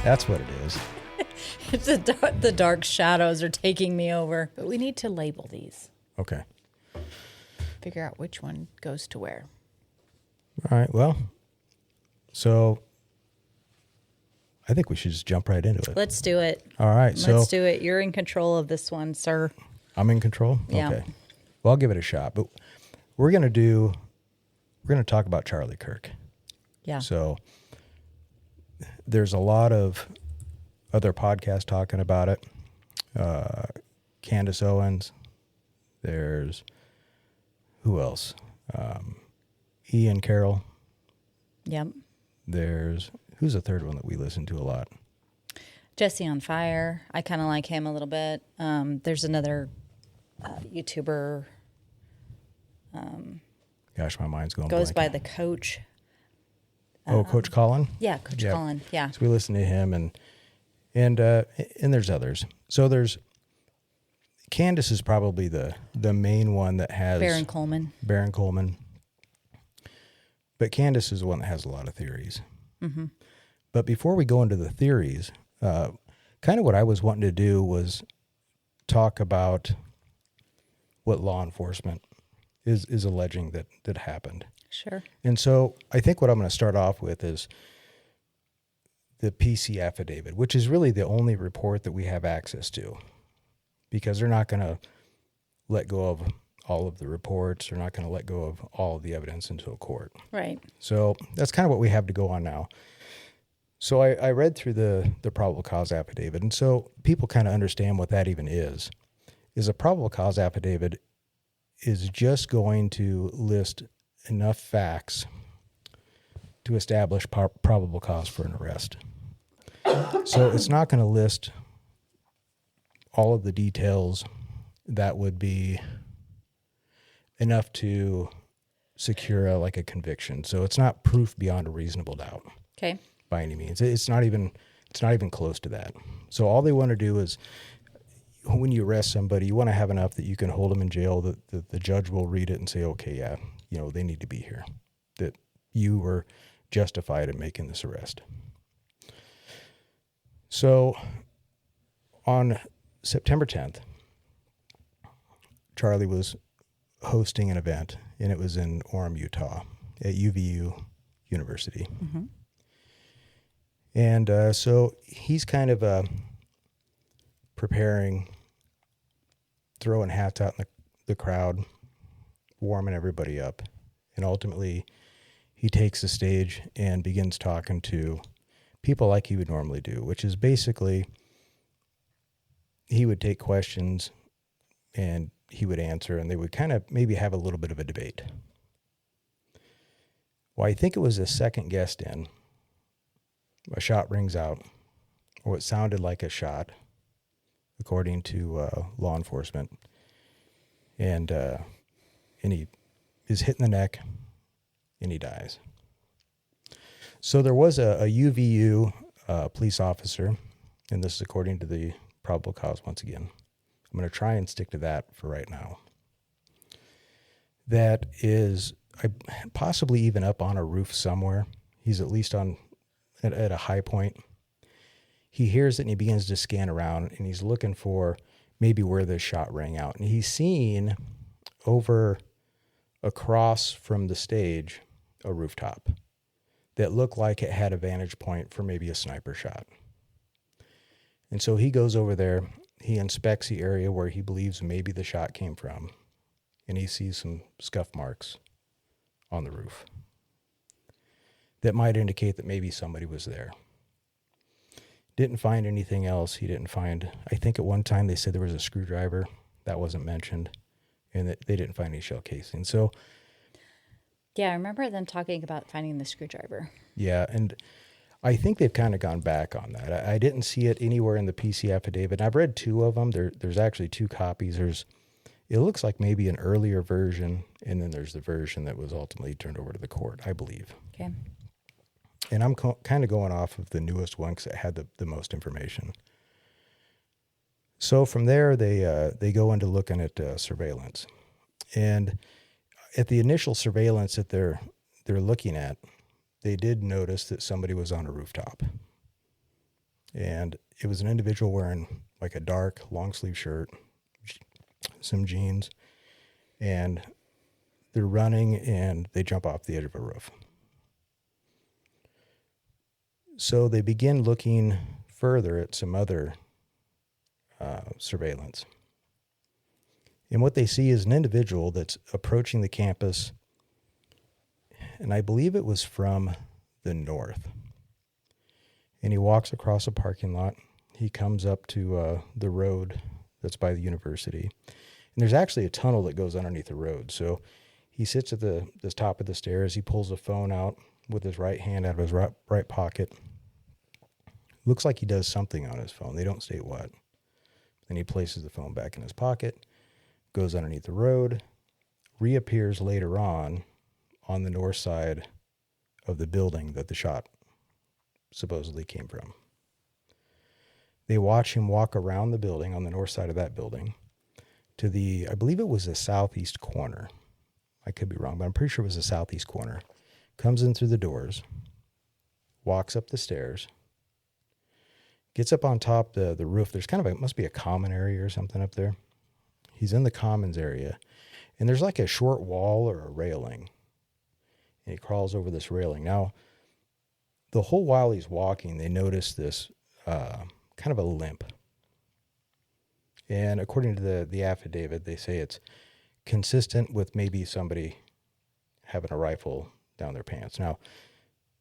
That's what it is. The dark shadows are taking me over. But we need to label these. Okay. Figure out which one goes to where. All right. Well, so I think we should just jump right into it. Let's do it. All right. Let's do it. You're in control of this one, sir. I'm in control? Yeah. Okay. Well, I'll give it a shot. But we're going to talk about Charlie Kirk. Yeah. So there's a lot of other podcasts talking about it. Candace Owens. There's, who else? Ian Carroll. Yep. There's, who's the third one that we listen to a lot? Jesse on Fire. I kind of like him a little bit. There's another YouTuber. Gosh, my mind's going Goes blank. by the Coach. Coach Colin? Yeah, Coach Colin. Yeah. So we listen to him, and there's others. So there's Candace is probably the main one that has Baron Coleman. But Candace is the one that has a lot of theories. Mm-hmm. But before we go into the theories, kind of what I was wanting to do was talk about what law enforcement is alleging that happened. Sure. And so I think what I'm going to start off with is the PC affidavit, which is really the only report that we have access to, because they're not going to let go of all of the reports. They're not going to let go of all of the evidence until court. Right. So that's kind of what we have to go on now. So I read through the probable cause affidavit, and so people kind of understand what that even is a probable cause affidavit is just going to list enough facts to establish probable cause for an arrest. So it's not going to list all of the details that would be enough to secure a conviction. So it's not proof beyond a reasonable doubt. Okay. By any means. It's not even close to that. So all they want to do is, when you arrest somebody, you want to have enough that you can hold them in jail, that the judge will read it and say, okay, yeah, they need to be here, that you were justified in making this arrest. So on September 10th, Charlie was hosting an event, and it was in Orem, Utah, at UVU University. Mm-hmm. And so he's kind of preparing, throwing hats out in the crowd, warming everybody up. And ultimately, he takes the stage and begins talking to people like he would normally do, which is basically he would take questions and he would answer, and they would kind of maybe have a little bit of a debate. Well, I think it was the second guest in, a shot rings out, or what sounded like a shot, according to law enforcement. And he is hit in the neck, and he dies. So there was a UVU police officer, and this is according to the probable cause once again. I'm going to try and stick to that for right now. That is possibly even up on a roof somewhere. He's at least at a high point. He hears it and he begins to scan around, and he's looking for maybe where the shot rang out. And he's seen over across from the stage a rooftop that looked like it had a vantage point for maybe a sniper shot. And so he goes over there, he inspects the area where he believes maybe the shot came from, and he sees some scuff marks on the roof that might indicate that maybe somebody was there. Didn't find anything else. He didn't find, I think at one time they said there was a screwdriver. That wasn't mentioned, and that they didn't find any shell casing. So, yeah, I remember them talking about finding the screwdriver. Yeah, and I think they've kind of gone back on that. I didn't see it anywhere in the PC affidavit. I've read two of them. There's actually two copies. It looks like maybe an earlier version, and then there's the version that was ultimately turned over to the court, I believe. Okay. And I'm kind of going off of the newest one because it had the most information. So from there, they go into looking at surveillance. And at the initial surveillance that they're looking at, they did notice that somebody was on a rooftop. And it was an individual wearing like a dark long sleeve shirt, some jeans, and they're running and they jump off the edge of a roof. So they begin looking further at some other surveillance. And what they see is an individual that's approaching the campus, and I believe it was from the north. And he walks across a parking lot. He comes up to the road that's by the university. And there's actually a tunnel that goes underneath the road. So he sits at the top of the stairs. He pulls a phone out with his right hand out of his right pocket. Looks like he does something on his phone. They don't state what. Then he places the phone back in his pocket, goes underneath the road, reappears later on the north side of the building that the shot supposedly came from. They watch him walk around the building on the north side of that building to the, I believe it was the southeast corner. I could be wrong, but I'm pretty sure it was the southeast corner. Comes in through the doors, walks up the stairs, gets up on top the roof. There's kind of it must be a common area or something up there. He's in the commons area, and there's like a short wall or a railing, and he crawls over this railing. Now, the whole while he's walking, they notice this kind of a limp. And according to the affidavit, they say it's consistent with maybe somebody having a rifle down their pants. Now,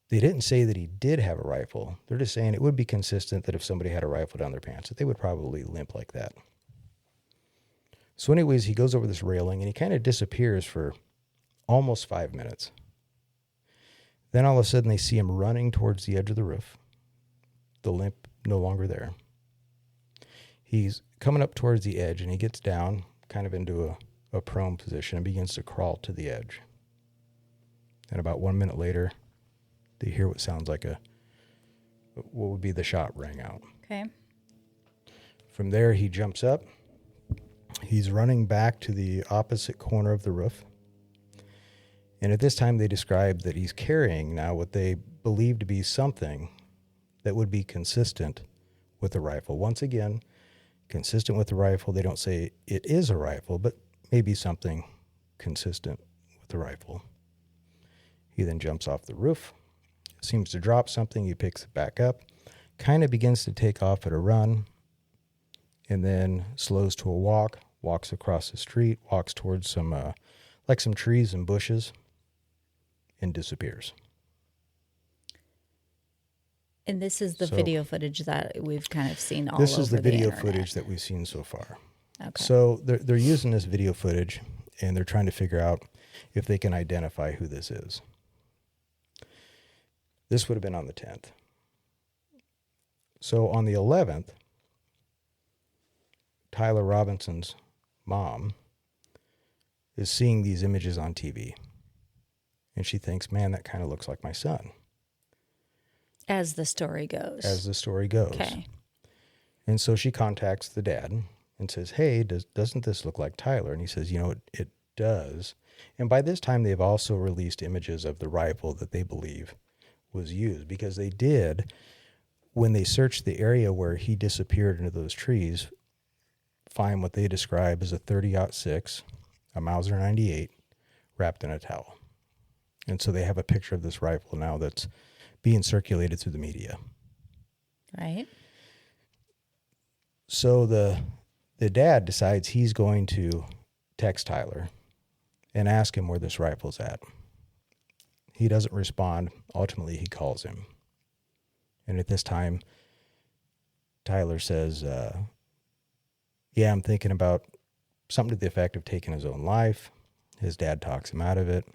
they didn't say that he did have a rifle. They're just saying it would be consistent that if somebody had a rifle down their pants, that they would probably limp like that. So anyways, he goes over this railing and he kind of disappears for almost 5 minutes. Then all of a sudden they see him running towards the edge of the roof. The limp no longer there. He's coming up towards the edge and he gets down kind of into a prone position and begins to crawl to the edge. And about 1 minute later, they hear what sounds like what would be the shot rang out. Okay. From there, he jumps up. He's running back to the opposite corner of the roof. And at this time, they describe that he's carrying now what they believe to be something that would be consistent with the rifle. Once again, consistent with the rifle. They don't say it is a rifle, but maybe something consistent with the rifle. He then jumps off the roof, seems to drop something. He picks it back up, kind of begins to take off at a run, and then slows to a walk, walks across the street, walks towards some trees and bushes, and disappears. And this is the video footage that we've kind of seen all over the This is the video internet. footage that we've seen so far. Okay. So they're using this video footage, and they're trying to figure out if they can identify who this is. This would have been on the 10th. So on the 11th, Tyler Robinson's mom is seeing these images on TV. And she thinks, man, that kind of looks like my son. As the story goes. As the story goes. Okay. And so she contacts the dad and says, hey, doesn't this look like Tyler? And he says, it does. And by this time, they've also released images of the rifle that they believe was used, because they did, when they searched the area where he disappeared into those trees, find what they describe as a 30-06, a Mauser 98, wrapped in a towel. And so they have a picture of this rifle now that's being circulated through the media. Right. So the dad decides he's going to text Tyler and ask him where this rifle's at. He doesn't respond. Ultimately, he calls him. And at this time, Tyler says, yeah, I'm thinking about something to the effect of taking his own life. His dad talks him out of it.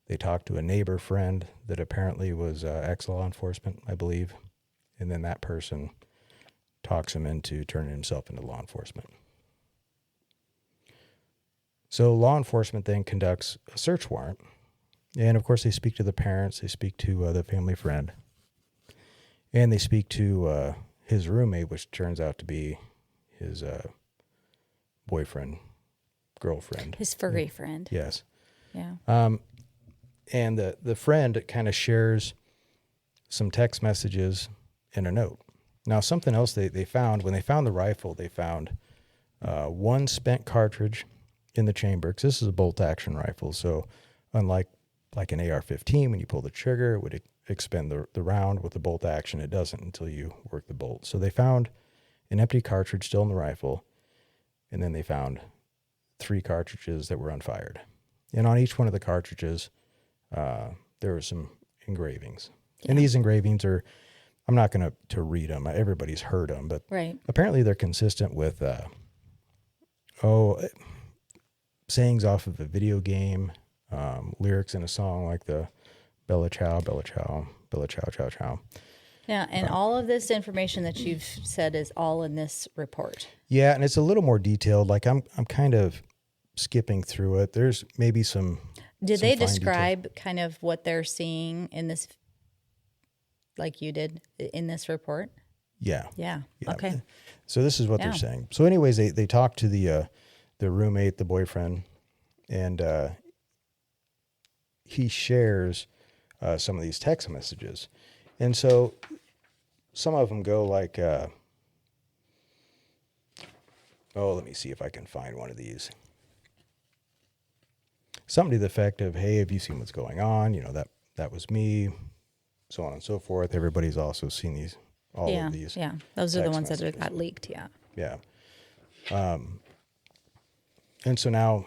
They talk to a neighbor friend that apparently was ex-law enforcement, I believe. And then that person talks him into turning himself into law enforcement. So law enforcement then conducts a search warrant. And, of course, they speak to the parents. They speak to the family friend. And they speak to his roommate, which turns out to be his boyfriend, girlfriend. His furry friend. Yes. Yeah. And the friend kind of shares some text messages and a note. Now, something else they found, when they found the rifle, they found one spent cartridge in the chamber, because this is a bolt-action rifle. So unlike like an AR-15, when you pull the trigger, it would expend the round. With the bolt action, it doesn't until you work the bolt. So they found an empty cartridge still in the rifle, and then they found 3 cartridges that were unfired. And on each one of the cartridges, there were some engravings. Yeah. And these engravings are, I'm not going to read them. Everybody's heard them, but right. Apparently they're consistent with, sayings off of a video game, lyrics in a song like the Bella Ciao, Bella Ciao, Bella Ciao, Ciao, Ciao. Yeah, and all of this information that you've said is all in this report. Yeah, and it's a little more detailed. Like I'm kind of skipping through it. There's maybe some. Did some they fine describe details. kind of what they're seeing in this, like you did in this report? Yeah. Yeah. Okay. So this is what they're saying. So anyways, they talked to the roommate, the boyfriend, and he shares some of these text messages. And so some of them go like, let me see if I can find one of these. Something to the effect of, hey, have you seen what's going on? You know, that was me, so on and so forth. Everybody's also seen all of these. Yeah, those are the ones messages. that got leaked, yeah. Yeah. And so now,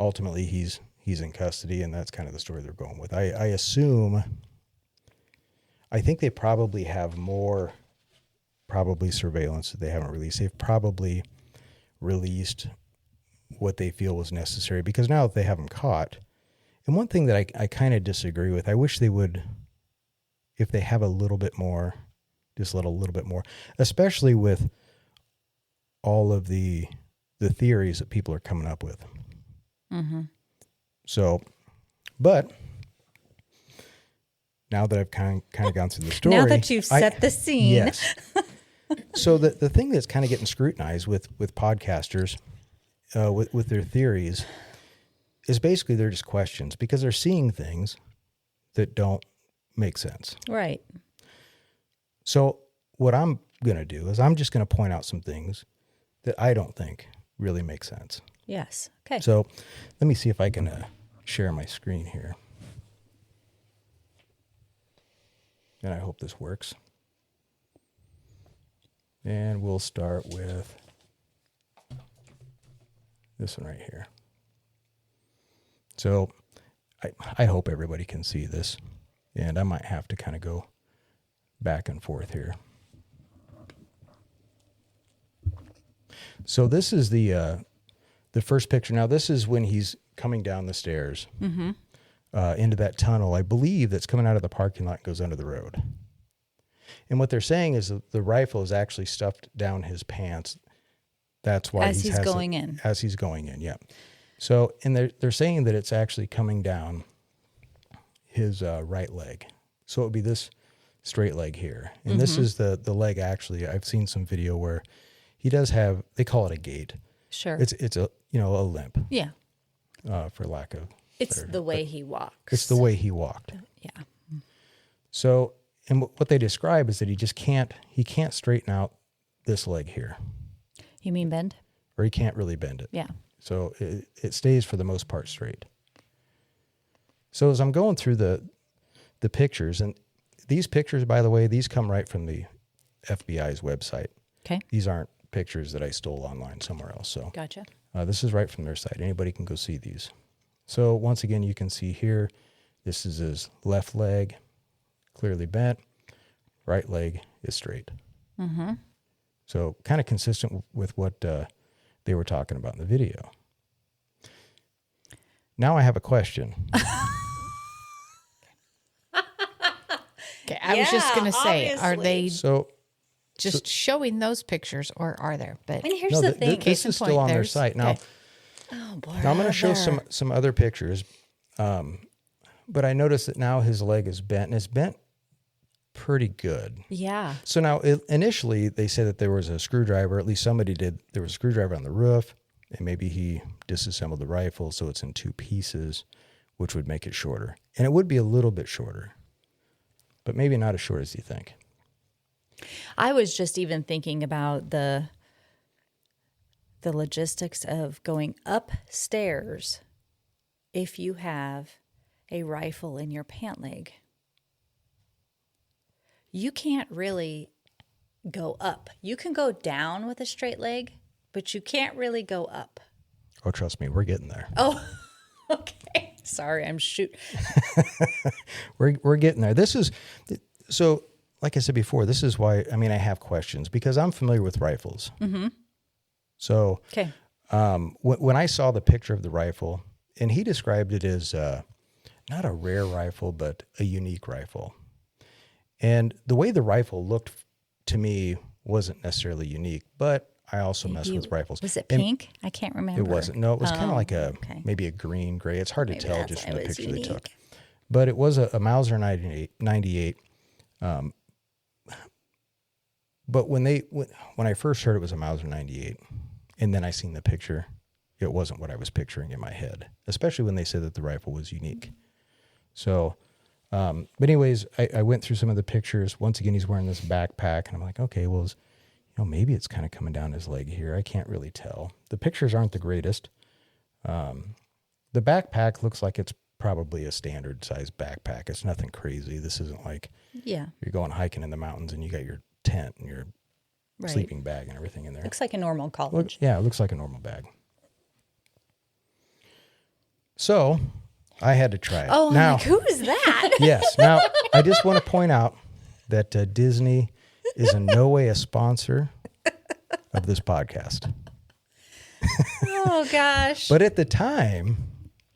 ultimately, he's in custody, and that's kind of the story they're going with. I think they probably have more surveillance that they haven't released. They've probably released what they feel was necessary, because now that they have him caught, and one thing that I kind of disagree with, I wish they would, if they have a little bit more, just let a little bit more, especially with all of the theories that people are coming up with. Mm-hmm. So, but now that I've kind of gone through the story, now that you've set the scene, yes. So the thing that's kind of getting scrutinized with podcasters, with their theories, is basically they're just questions, because they're seeing things that don't make sense. Right. So what I'm going to do is I'm just going to point out some things that I don't think really make sense. Yes. Okay. So let me see if I can share my screen here. And I hope this works. And we'll start with this one right here. So I hope everybody can see this. And I might have to kind of go back and forth here. So this is the first picture. Now, this is when he's coming down the stairs into that tunnel, I believe, that's coming out of the parking lot and goes under the road. And what they're saying is that the rifle is actually stuffed down his pants. That's why as he's going in. As he's going in, yeah. So, and they're saying that it's actually coming down his right leg. So it would be this straight leg here. And this is the leg, actually. I've seen some video where he does have, they call it a gait. Sure. It's a, a limp. Yeah. For lack of It's the way he walks. It's the way he walked. Yeah. So, and what they describe is that he can't straighten out this leg here. You mean bend? Or he can't really bend it. Yeah. So it stays for the most part straight. So as I'm going through the pictures, and these pictures, by the way, these come right from the FBI's website. Okay. These aren't pictures that I stole online somewhere else. So Gotcha. This is right from their site. Anybody can go see these. So once again, you can see here, this is his left leg, clearly bent. Right leg is straight. Mm-hmm. So kind of consistent with what they were talking about in the video. Now I have a question. Okay, I was just going to say, obviously. are they So just showing those pictures, or are there? But And here's the thing. this is still on their site. Now, okay. Oh, boy. now I'm going to show some other pictures, but I noticed that now his leg is bent, and it's bent pretty good. Yeah. So now, initially, they said that there was a screwdriver, at least somebody did, there was a screwdriver on the roof, and maybe he disassembled the rifle so it's in 2 pieces, which would make it shorter. And it would be a little bit shorter, but maybe not as short as you think. I was just even thinking about the logistics of going upstairs if you have a rifle in your pant leg. You can't really go up. You can go down with a straight leg, but you can't really go up. Oh, trust me, we're getting there. Oh, okay. Sorry, I'm We're getting there. This is so. Like I said before, this is why. I have questions because I'm familiar with rifles. Mm-hmm. So, okay. When I saw the picture of the rifle, and he described it as not a rare rifle, but a unique rifle, and the way the rifle looked to me wasn't necessarily unique, but I also mess with rifles. Was it pink? I can't remember. It wasn't. No, it was kind of like maybe a green gray. It's hard to tell just from the picture they took. But it was a Mauser 98. But when I first heard it was a Mauser 98, and then I seen the picture, it wasn't what I was picturing in my head, especially when they said that the rifle was unique. So, but anyways, I went through some of the pictures. Once again, he's wearing this backpack, and I'm like, okay, well, maybe it's kind of coming down his leg here. I can't really tell. The pictures aren't the greatest. The backpack looks like it's probably a standard size backpack. It's nothing crazy. This isn't like you're going hiking in the mountains and you got your tent and your sleeping bag and everything in there. Looks like a normal college. It looks like a normal bag. So I had to try it. Oh, now, I'm like, who is that? Yes. Now, I just want to point out that Disney is in no way a sponsor of this podcast. Oh, gosh. But at the time,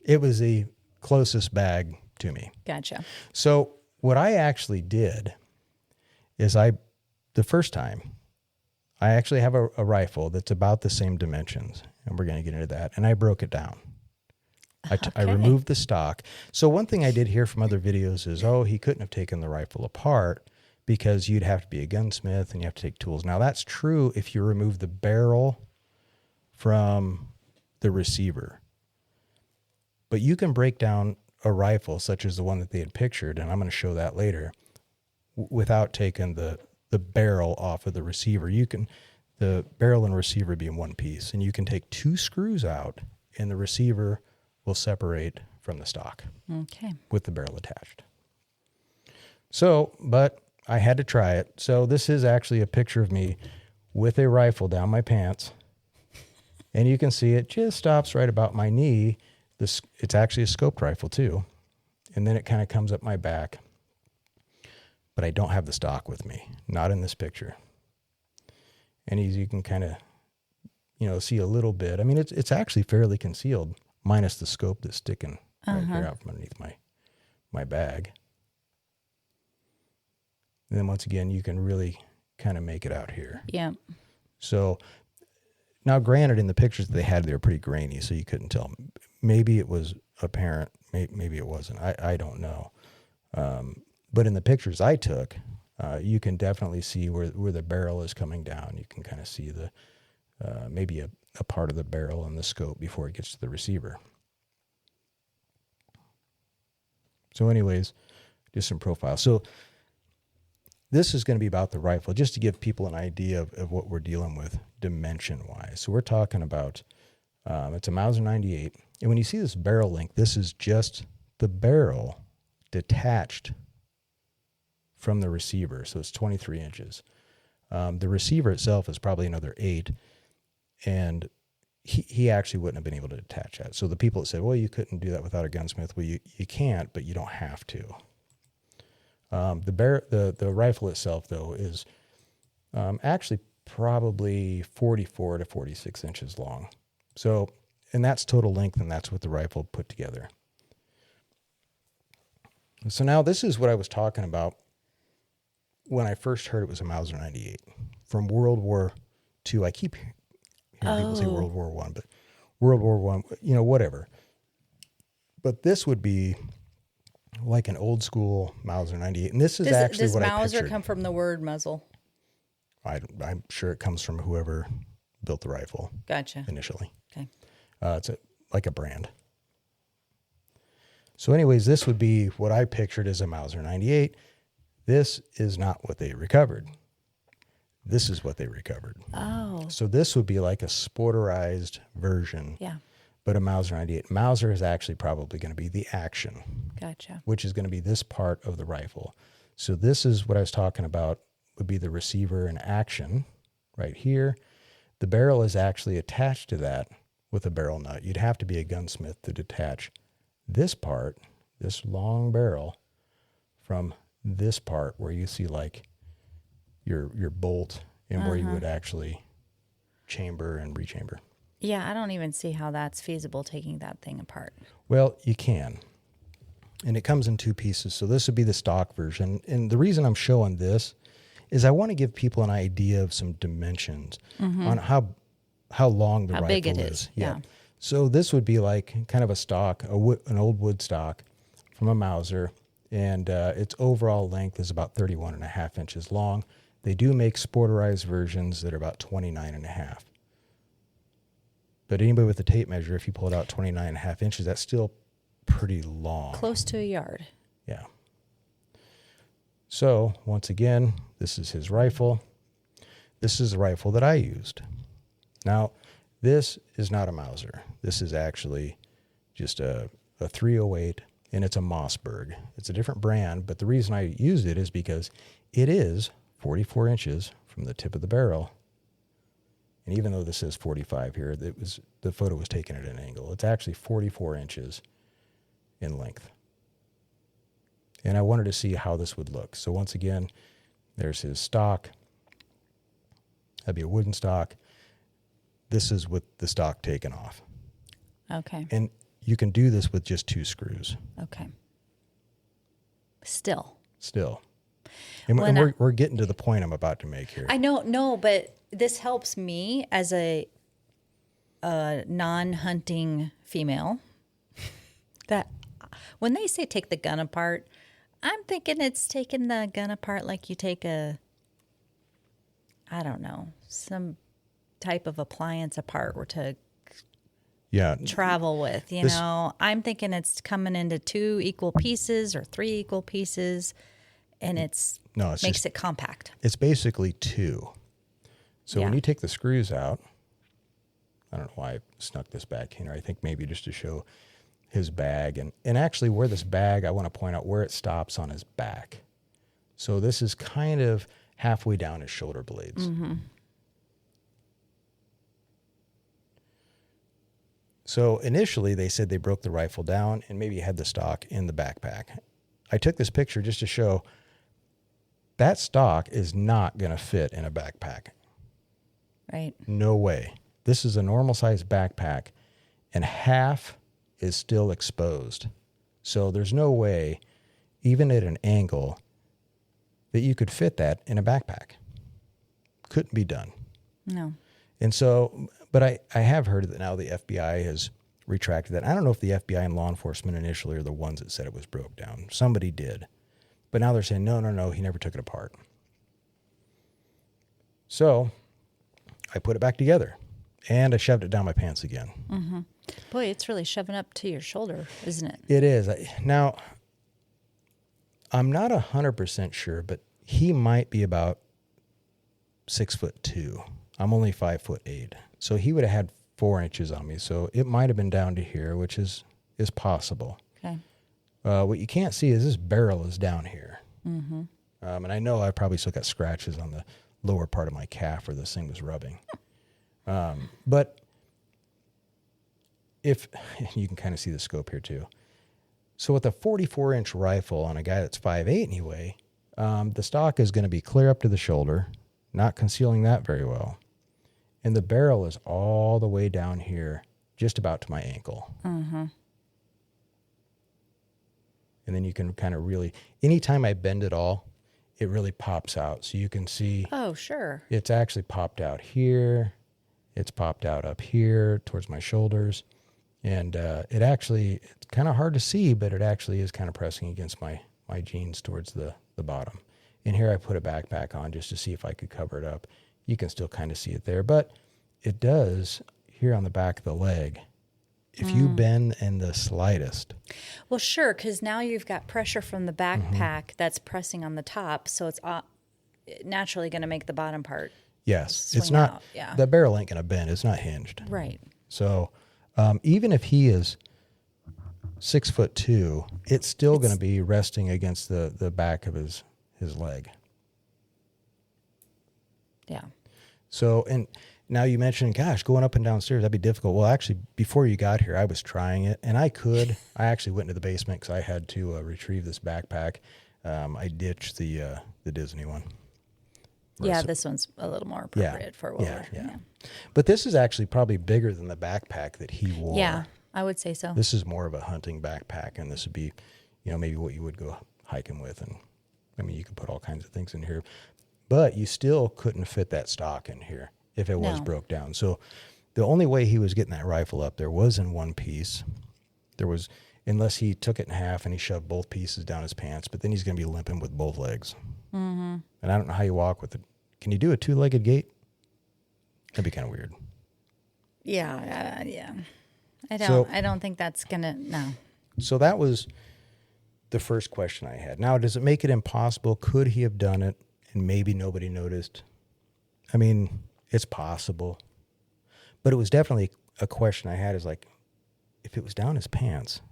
it was the closest bag to me. Gotcha. So what I actually did is the first time, I actually have a rifle that's about the same dimensions, and we're going to get into that, and I broke it down. I removed the stock. So one thing I did hear from other videos is, he couldn't have taken the rifle apart because you'd have to be a gunsmith and you have to take tools. Now, that's true if you remove the barrel from the receiver. But you can break down a rifle such as the one that they had pictured, and I'm going to show that later, without taking the barrel off of the receiver. The barrel and receiver be in one piece, and you can take two screws out, and the receiver will separate from the stock. Okay. With the barrel attached. So, but I had to try it. So this is actually a picture of me with a rifle down my pants, and you can see it just stops right about my knee. It's actually a scoped rifle too, and then it kind of comes up my back. But I don't have the stock with me, not in this picture. And as you can kind of, see a little bit. I mean, it's actually fairly concealed, minus the scope that's sticking right here out from underneath my bag. And then once again, you can really kind of make it out here. Yeah. So now, granted, in the pictures that they had, they were pretty grainy, so you couldn't tell. Maybe it was apparent. Maybe it wasn't. I don't know. But in the pictures I took, you can definitely see where the barrel is coming down. You can kind of see maybe a part of the barrel in the scope before it gets to the receiver. So anyways, just some profile. So this is going to be about the rifle, just to give people an idea of what we're dealing with dimension-wise. So we're talking about, it's a Mauser 98. And when you see this barrel length, this is just the barrel detached from the receiver. So it's 23 inches. The receiver itself is probably another 8. And he actually wouldn't have been able to detach that. So the people that said, well, you couldn't do that without a gunsmith. Well, you can't, but you don't have to. The rifle itself, though, is actually probably 44 to 46 inches long. So, and that's total length, and that's what the rifle put together. So now this is what I was talking about when I first heard it was a Mauser 98 from World War II. I keep hearing people say World War I, but World War I, whatever. But this would be like an old school Mauser 98. And this is actually what I pictured. Does Mauser come from the word muzzle? I'm sure it comes from whoever built the rifle. Gotcha. Initially. Okay. It's like a brand. So anyways, this would be what I pictured as a Mauser 98. This is not what they recovered. This is what they recovered. Oh, So this would be like a sporterized version, yeah. but a Mauser 98. Mauser is actually probably going to be the action, Gotcha. which is going to be this part of the rifle. So this is what I was talking about, would be the receiver in action right here. The barrel is actually attached to that with a barrel nut. You'd have to be a gunsmith to detach this part, this long barrel, from this part where you see like your bolt and where you would actually chamber and rechamber. Yeah, I don't even see how that's feasible taking that thing apart. Well, you can. And it comes in two pieces. So this would be the stock version. And the reason I'm showing this is I want to give people an idea of some dimensions on how long the How rifle big it is, yeah. So this would be like kind of a stock, an old wood stock from a Mauser. And its overall length is about 31 and a half inches long. They do make sporterized versions that are about 29 and a half. But anybody with a tape measure, if you pull it out 29 and a half inches, that's still pretty long. Close to a yard. Yeah. So once again, this is his rifle. This is the rifle that I used. Now, this is not a Mauser. This is actually just a 308, and it's a Mossberg. It's a different brand, but the reason I used it is because it is 44 inches from the tip of the barrel. And even though this says 45 here, the photo was taken at an angle. It's actually 44 inches in length. And I wanted to see how this would look. So once again, there's his stock. That'd be a wooden stock. This is with the stock taken off. Okay. And you can do this with just 2 screws. Okay. Still. And When we're getting to the point I'm about to make here. I know, no, but this helps me as a non-hunting female. That when they say take the gun apart, I'm thinking it's taking the gun apart like you take I don't know, some type of appliance apart or to Yeah. travel with, you know. I'm thinking it's coming into 2 equal pieces or 3 equal pieces, and it's makes just, it compact. It's basically 2. So when Yeah. you take the screws out, I don't know why I snuck this back in here. I think maybe just to show his bag. And actually where this bag, I want to point out where it stops on his back. So this is kind of halfway down his shoulder blades. Mm-hmm. So initially they said they broke the rifle down and maybe had the stock in the backpack. I took this picture just to show that stock is not going to fit in a backpack. Right. No way. This is a normal size backpack and half is still exposed. So there's no way, even at an angle, that you could fit that in a backpack. Couldn't be done. No. And so, but I have heard that now the FBI has retracted that. I don't know if the FBI and law enforcement initially are the ones that said it was broke down. Somebody did. But now they're saying, no, he never took it apart. So I put it back together and I shoved it down my pants again. Mm-hmm. Boy, it's really shoving up to your shoulder, isn't it? It is. Now, I'm not 100% sure, but he might be about 6'2". I'm only 5'8". So he would have had 4 inches on me. So it might have been down to here, which is possible. Okay. What you can't see is this barrel is down here. Mm-hmm. And I know I probably still got scratches on the lower part of my calf where this thing was rubbing. But if you can kind of see the scope here too. So with a 44-inch rifle on a guy that's 5'8" anyway, the stock is going to be clear up to the shoulder, not concealing that very well. And the barrel is all the way down here, just about to my ankle. Mm-hmm. And then you can kind of really, anytime I bend it all, it really pops out. So you can see. Oh, sure. It's actually popped out here. It's popped out up here towards my shoulders. And it's kind of hard to see, but it actually is kind of pressing against my jeans towards the bottom. And here I put a backpack on just to see if I could cover it up. You can still kind of see it there, but it does here on the back of the leg. If you bend in the slightest. Well, sure, because now you've got pressure from the backpack that's pressing on the top, so it's naturally going to make the bottom part. Yes, it's Swing not. out, yeah. The barrel ain't gonna bend. It's not hinged. Right. So even if he is 6'2", it's still going to be resting against the back of his leg. Yeah. So, and now you mentioned, gosh, going up and down stairs, that'd be difficult. Well, actually, before you got here, I was trying it, and I actually went into the basement because I had to retrieve this backpack. I ditched the Disney one. Yeah, this one's a little more appropriate for what yeah. But this is actually probably bigger than the backpack that he wore. Yeah, I would say so. This is more of a hunting backpack, and this would be, maybe what you would go hiking with. And I mean, you could put all kinds of things in here, but you still couldn't fit that stock in here if it was broke down. So the only way he was getting that rifle up there was in one piece. There was, unless he took it in half and he shoved both pieces down his pants, but then he's going to be limping with both legs. Mm-hmm. And I don't know how you walk with it. Can you do a two-legged gait? That'd be kind of weird. Yeah, yeah. I don't think that's gonna. No. So that was the first question I had. Now, does it make it impossible? Could he have done it and maybe nobody noticed? I mean, it's possible, but it was definitely a question I had. Is like, if it was down his pants,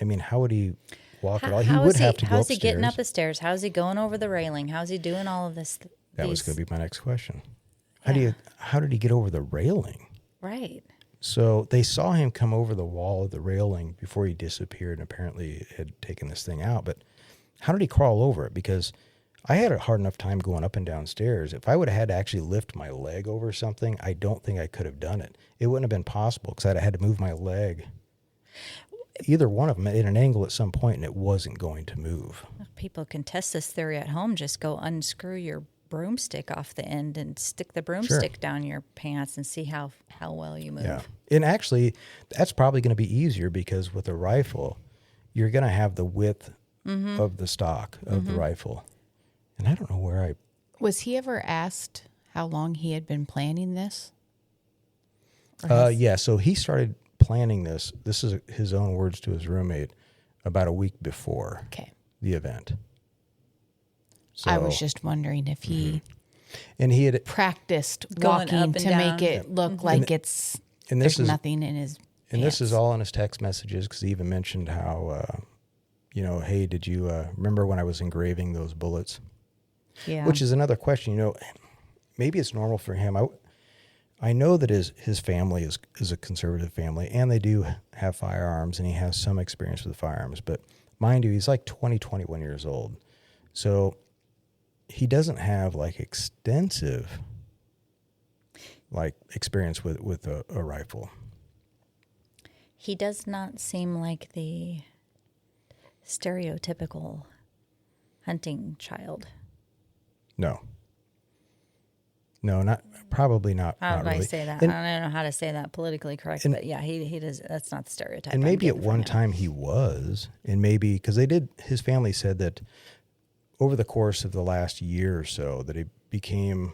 I mean, how would he walk at all? He would have to go upstairs. How's he getting up the stairs? How's he going over the railing? How's he doing all of this? That was going to be my next question. How did he get over the railing? Right. So they saw him come over the wall of the railing before he disappeared and apparently had taken this thing out. But how did he crawl over it? Because I had a hard enough time going up and down stairs. If I would have had to actually lift my leg over something, I don't think I could have done it. It wouldn't have been possible because I'd have had to move my leg, either one of them, at an angle at some point, and it wasn't going to move. People can test this theory at home. Just go unscrew your broomstick off the end and stick the broomstick down your pants and see how well you move. Yeah. And actually, that's probably going to be easier because with a rifle, you're going to have the width of the stock of the rifle. And I don't know where I... Was he ever asked how long he had been planning this? Yeah, so he started planning this. This is his own words to his roommate about a week before the event. So, I was just wondering if he and he had practiced going walking up and to down. make it look like there's nothing in his And pants. this is all in his text messages because he even mentioned how, hey, did you remember when I was engraving those bullets? Yeah. Which is another question. Maybe it's normal for him. I know that his family is a conservative family, and they do have firearms, and he has some experience with firearms. But mind you, he's like 21 years old. So he doesn't have like extensive experience with a rifle. He does not seem like the stereotypical hunting child. No, probably not. How not do really. I say that? And, I don't know how to say that politically correct, but yeah, he does. That's not the stereotype. and I'm maybe at getting from one him. time he was, and maybe because his family said that over the course of the last year or so that he became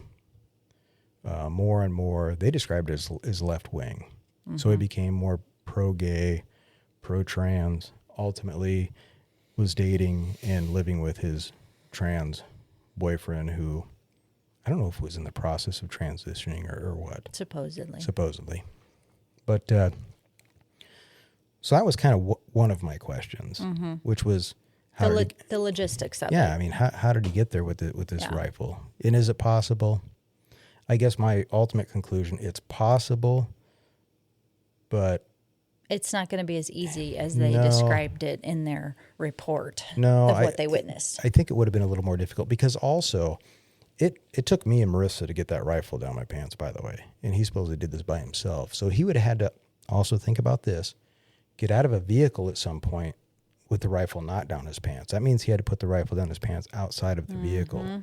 more and more, they described it as left wing. Mm-hmm. So he became more pro-gay, pro-trans, ultimately was dating and living with his trans boyfriend who, I don't know if it was in the process of transitioning or what. Supposedly. But so that was kind of one of my questions, which was, the logistics of it. Yeah, I mean, how did he get there with this rifle? And is it possible? I guess my ultimate conclusion, it's possible, but It's not going to be as easy as they described it in their report of what they witnessed. I think it would have been a little more difficult because also it took me and Marissa to get that rifle down my pants, by the way. And he supposedly did this by himself. So he would have had to also think about this, get out of a vehicle at some point with the rifle not down his pants. That means he had to put the rifle down his pants outside of the vehicle.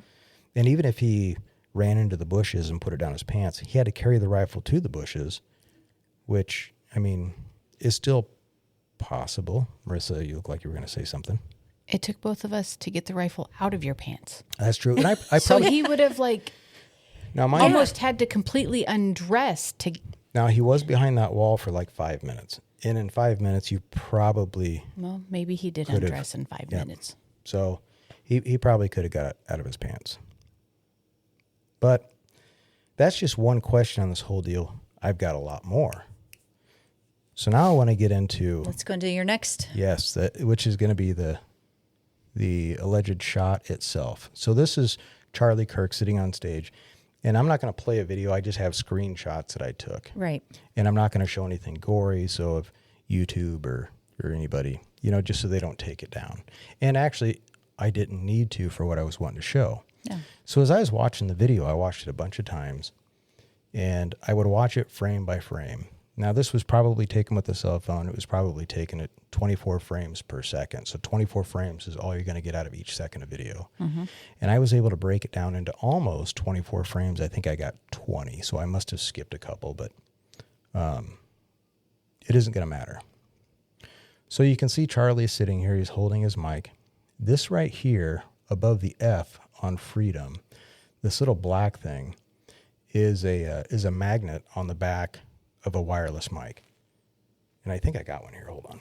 And even if he ran into the bushes and put it down his pants, he had to carry the rifle to the bushes, which, I mean, is still possible. Marissa, you look like you were going to say something. It took both of us to get the rifle out of your pants. That's true. And I So probably... he would have almost had to completely undress to... Now, he was behind that wall for like 5 minutes. And in 5 minutes, you probably... Well, maybe he did undress in 5 minutes. So He probably could have got it out of his pants. But that's just one question on this whole deal. I've got a lot more. So now I want to get into... Let's go into your next. Yes, which is going to be the alleged shot itself. So this is Charlie Kirk sitting on stage. And I'm not going to play a video. I just have screenshots that I took. Right. And I'm not going to show anything gory. So if YouTube or anybody, just so they don't take it down. And actually, I didn't need to for what I was wanting to show. Yeah. So as I was watching the video, I watched it a bunch of times. And I would watch it frame by frame. Now, this was probably taken with a cell phone. It was probably taken at 24 frames per second. So 24 frames is all you're going to get out of each second of video. Mm-hmm. And I was able to break it down into almost 24 frames. I think I got 20. So I must have skipped a couple, but it isn't going to matter. So you can see Charlie sitting here. He's holding his mic. This right here above the F on freedom, this little black thing is a magnet on the back of a wireless mic. And I think I got one here. Hold on.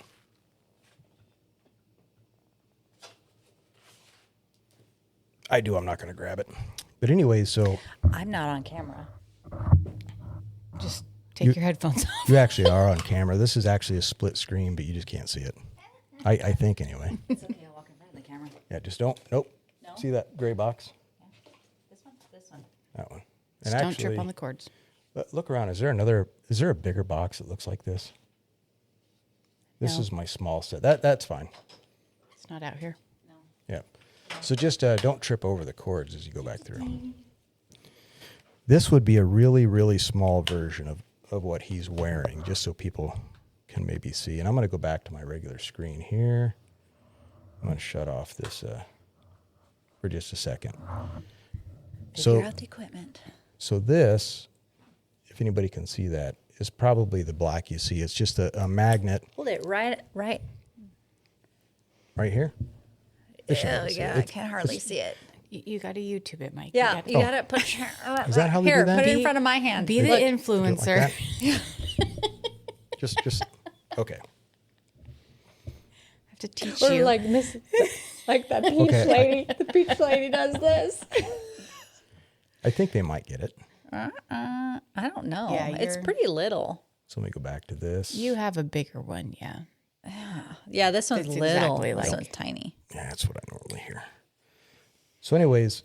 I do. I'm not going to grab it. But anyway, so... I'm not on camera. Just take your headphones off. You actually are on camera. This is actually a split screen, but you just can't see it. I think anyway. It's okay. I'll walk in front of the camera. Yeah, just don't. Nope. No? See that gray box? Yeah. This one. That one. Just And don't actually, trip on the cords. look around. Is there a bigger box that looks like this? This No. is my small set. That's fine. It's not out here. No. Yeah. So just don't trip over the cords as you go back through. This would be a really, really small version of what he's wearing, just so people can maybe see. And I'm going to go back to my regular screen here. I'm going to shut off this for just a second. Figure out the equipment. So this, if anybody can see that, is probably the black you see. It's just a magnet. Hold it right. Right here? I can hardly see it. You got to YouTube it, Mike. Yeah, you got to put Is that how they here, do that? put it in front of my hand. Be the Do it influencer. like that? just okay. I have to teach Or you. like that peach Okay. lady. The peach lady does this. I think they might get it. I don't know. Yeah, it's you're- pretty little. So let me go back to this. You have a bigger one, yeah. Yeah, this one's It's little. exactly This like- one's tiny. Yeah, that's what I normally hear. So anyways,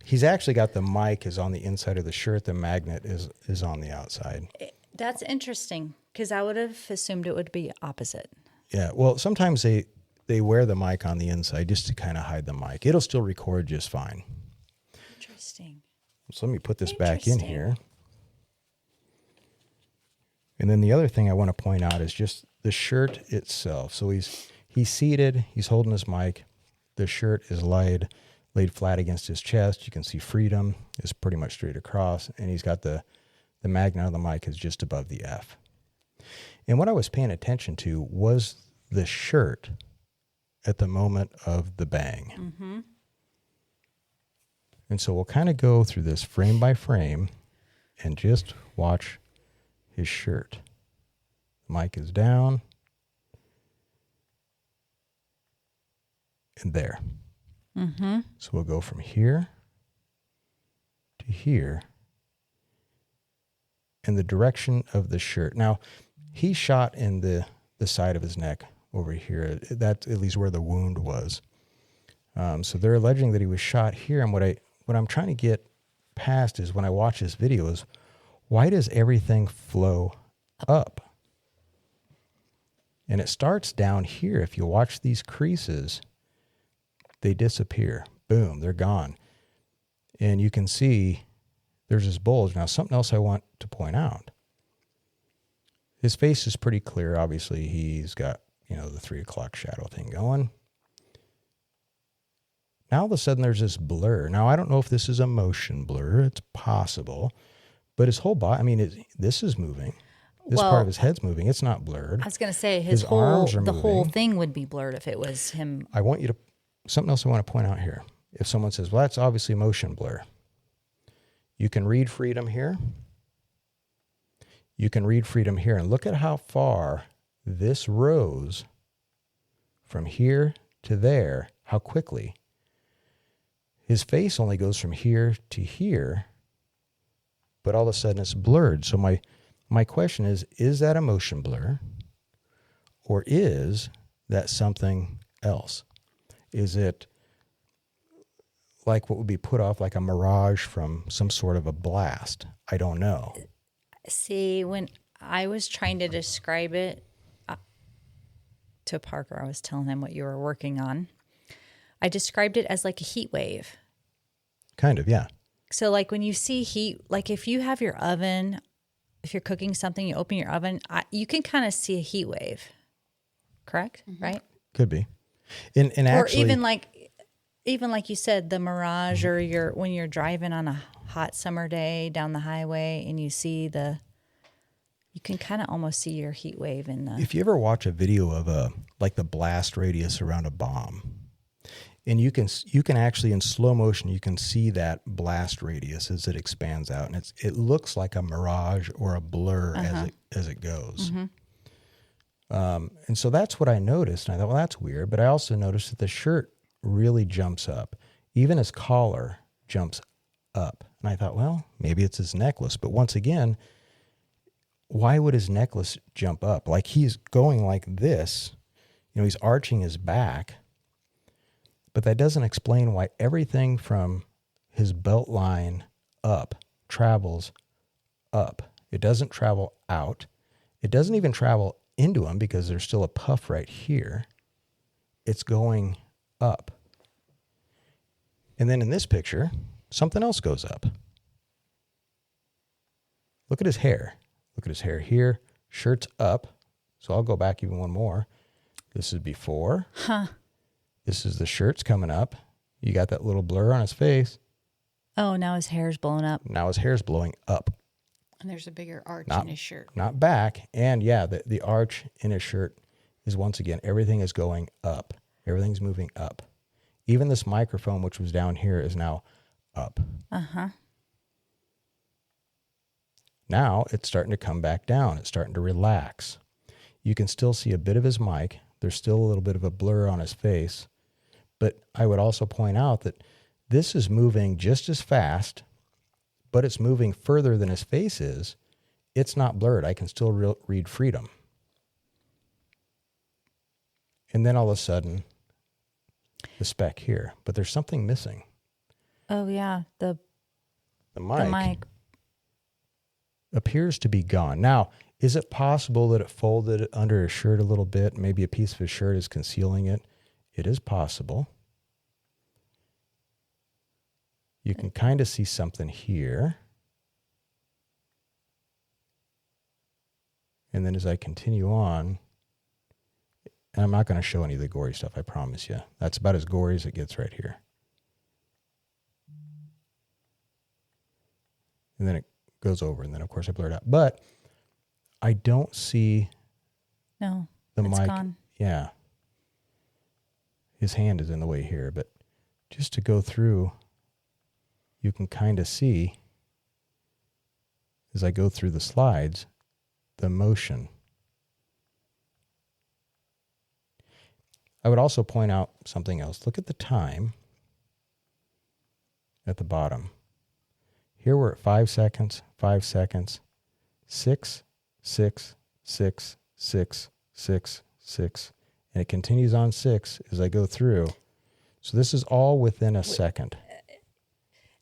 he's actually got the mic is on the inside of the shirt. The magnet is on the outside. That's interesting because I would have assumed it would be opposite. Yeah, well, sometimes they wear the mic on the inside just to kind of hide the mic. It'll still record just fine. Interesting. So let me put this back in Interesting. here. And then the other thing I want to point out is just the shirt itself. So he's seated, he's holding his mic. The shirt is laid flat against his chest. You can see freedom is pretty much straight across, and he's got the magnet on the mic is just above the F. And what I was paying attention to was the shirt at the moment of the bang. Mm-hmm. And so we'll kind of go through this frame by frame and just watch his shirt. The mic is down. And there. Mm-hmm. So we'll go from here to here. And the direction of the shirt. Now, he shot in the side of his neck over here. That's at least where the wound was. So they're alleging that he was shot here. And what I'm trying to get past is when I watch this video is, why does everything flow up? And it starts down here. If you watch these creases, they disappear. Boom, they're gone. And you can see there's this bulge. Now, something else I want to point out. His face is pretty clear. Obviously, he's got, the 3 o'clock shadow thing going. Now, all of a sudden, there's this blur. Now, I don't know if this is a motion blur. It's possible. But his whole body, this is moving. This part of his head's moving. It's not blurred. I was going to say His arms are the whole moving. thing would be blurred if it was him. I want you to, something else I want to point out here. If someone says, well, that's obviously motion blur. You can read freedom here. You can read freedom here. And look at how far this rose from here to there, how quickly. his face only goes from here to here, but all of a sudden it's blurred. So my question is that a motion blur, or is that something else? Is it like what would be put off like a mirage from some sort of a blast? I don't know. See, when I was trying to describe it to Parker, I was telling him what you were working on. I described it as like a heat wave. Kind of, yeah. So like when you see heat, like if you have your oven, if you're cooking something, you open your oven, you can kind of see a heat wave. Correct? Mm-hmm. Right? Could be. And actually, or even like you said, the mirage, or when you're driving on a hot summer day down the highway and you see you can kind of almost see your heat wave in the. If you ever watch a video of like the blast radius around a bomb, and you can actually in slow motion you can see that blast radius as it expands out, and it looks like a mirage or a blur as it goes. Mm-hmm. And so that's what I noticed, and I thought, well, that's weird. But I also noticed that the shirt really jumps up, even his collar jumps up, and I thought, well, maybe it's his necklace. But once again, why would his necklace jump up? Like he's going like this, he's arching his back. But that doesn't explain why everything from his belt line up travels up. It doesn't travel out. It doesn't even travel into him because there's still a puff right here. It's going up. And then in this picture, something else goes up. Look at his hair. Look at his hair here. Shirt's up. So I'll go back even one more. This is before. Huh. This is the shirt's coming up. You got that little blur on his face. Oh, now his hair's blowing up. Now his hair's blowing up. And there's a bigger arch in his shirt. Not back. And yeah, the arch in his shirt is, once again, everything is going up. Everything's moving up. Even this microphone, which was down here, is now up. Uh-huh. Now it's starting to come back down. It's starting to relax. You can still see a bit of his mic. There's still a little bit of a blur on his face. But I would also point out that this is moving just as fast, but it's moving further than his face is. It's not blurred. I can still read freedom. And then all of a sudden, the speck here. But there's something missing. Oh, yeah. The mic appears to be gone. Now, is it possible that it folded under his shirt a little bit? Maybe a piece of his shirt is concealing it. It is possible. You can kind of see something here. And then as I continue on, and I'm not going to show any of the gory stuff, I promise you. That's about as gory as it gets right here. And then it goes over, and then, of course, I blur it out. But I don't see the mic. Gone. Yeah. His hand is in the way here, but just to go through, you can kind of see, as I go through the slides, the motion. I would also point out something else. Look at the time at the bottom. Here we're at 5 seconds, 5 seconds, 6, 6, 6, 6, 6, 6. And it continues on 6 as I go through. So this is all within a second.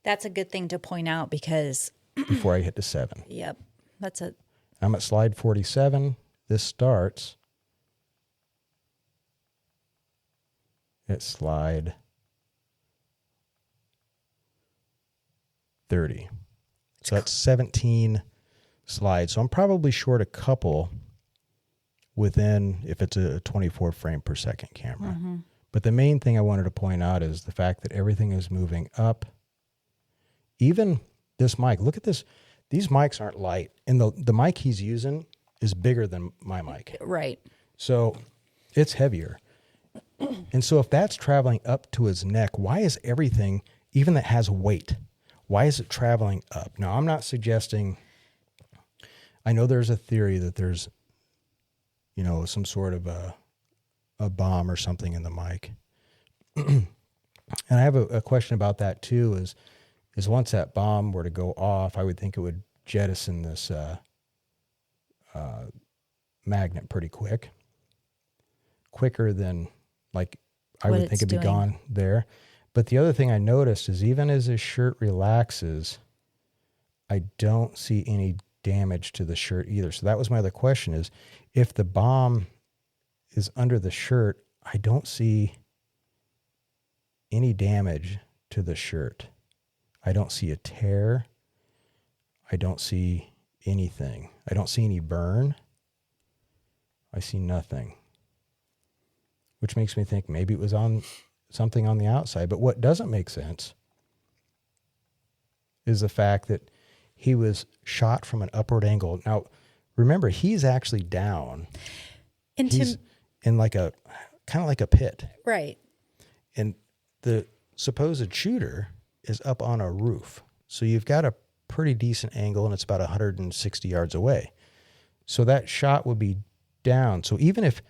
That's a good thing to point out because... before I hit to 7. Yep. I'm at slide 47. This starts at slide 30. So that's 17 slides. So I'm probably short a couple within, if it's a 24 frame per second camera. Mm-hmm. But the main thing I wanted to point out is the fact that everything is moving up. Even this mic, look at this. These mics aren't light. And the mic he's using is bigger than my mic. Right. So it's heavier. And so if that's traveling up to his neck, why is everything, even that has weight, why is it traveling up? Now, I'm not suggesting, I know there's a theory that there's, some sort of a bomb or something in the mic. And I have a question about that too, is once that bomb were to go off, I would think it would jettison this magnet pretty quicker than like I What would think it's it'd be doing. gone there. But the other thing I noticed is even as his shirt relaxes, I don't see any damage to the shirt either. So that was my other question is if the bomb is under the shirt, I don't see any damage to the shirt. I don't see a tear. I don't see anything. I don't see any burn. I see nothing. Which makes me think maybe it was on something on the outside. But what doesn't make sense is the fact that he was shot from an upward angle. Now, remember, he's actually down. He's in like a, kind of like a pit. Right. And the supposed shooter is up on a roof. So you've got a pretty decent angle and it's about 160 yards away. So that shot would be down. So even if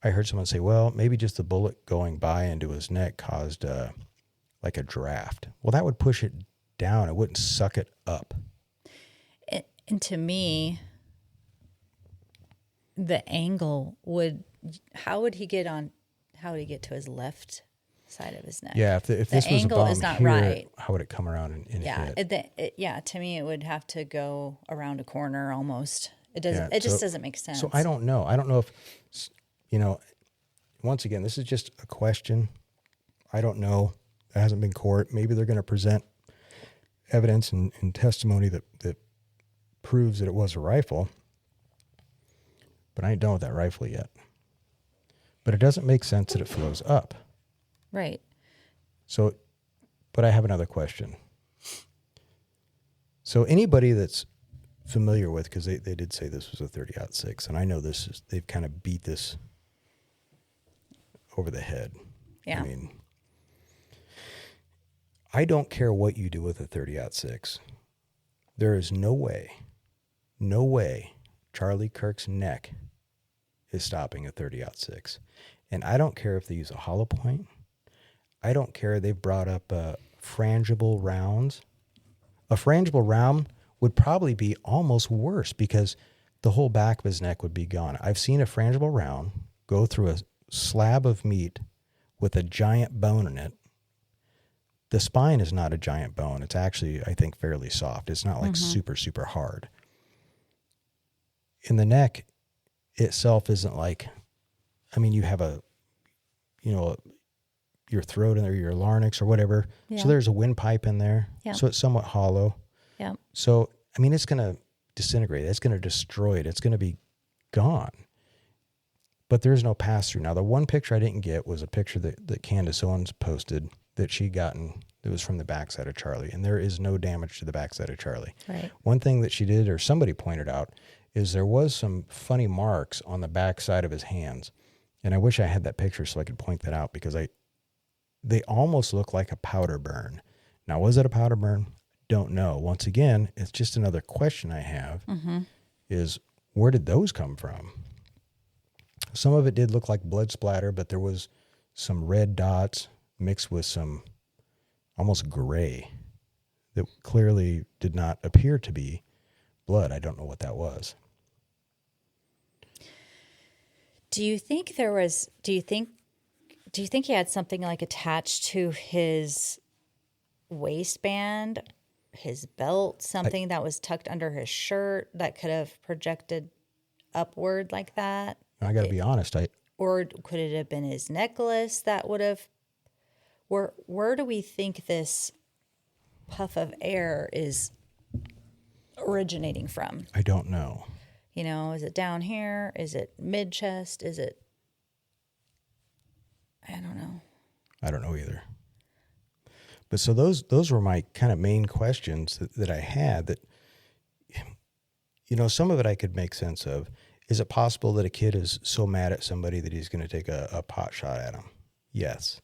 I heard someone say, well, maybe just the bullet going by into his neck caused like a draft. Well, that would push it down. It wouldn't suck it up. And to me, the angle would, how would he get to his left side of his neck? Yeah, if this was a angle bomb is not here, right. how would it come around and hit? To me, it would have to go around a corner almost. It doesn't. It just doesn't make sense. So I don't know. I don't know if, once again, this is just a question. I don't know. It hasn't been court. Maybe they're going to present evidence and testimony that proves that it was a rifle. But I ain't done with that rifle yet. But it doesn't make sense that it flows up. Right. So, but I have another question. So anybody that's familiar with, because they did say this was a 30-06, and I know they've kind of beat this over the head. Yeah. I mean, I don't care what you do with a 30-06. There is no way Charlie Kirk's neck is stopping a 30-06. And I don't care if they use a hollow point. I don't care. They've brought up frangible rounds. A frangible round would probably be almost worse because the whole back of his neck would be gone. I've seen a frangible round go through a slab of meat with a giant bone in it. The spine is not a giant bone. It's actually, I think, fairly soft. It's not like super, super hard. In the neck itself isn't like, I mean, you have your throat in there, your larynx or whatever. Yeah. So there's a windpipe in there. Yeah. So it's somewhat hollow. Yeah. So, I mean, it's going to disintegrate. It's going to destroy it. It's going to be gone. But there's no pass-through. Now, the one picture I didn't get was a picture that Candace Owens posted that she'd gotten. It was from the backside of Charlie. And there is no damage to the backside of Charlie. Right. One One thing that she did, or somebody pointed out, is there was some funny marks on the backside of his hands. And I wish I had that picture so I could point that out because they almost look like a powder burn. Now, was it a powder burn? Don't know. Once again, it's just another question I have is where did those come from? Some of it did look like blood splatter, but there was some red dots mixed with some almost gray that clearly did not appear to be blood. I don't know what that was. Do you think he had something like attached to his waistband, his belt, something that was tucked under his shirt that could have projected upward like that? I got to be honest. Or could it have been his necklace that would have? Where do we think this puff of air is originating from? I don't know. Is it down here? Is it mid chest? Is it? I don't know. I don't know either. But so those were my kind of main questions that I had that, some of it I could make sense of. Is it possible that a kid is so mad at somebody that he's going to take a pot shot at him? Yes.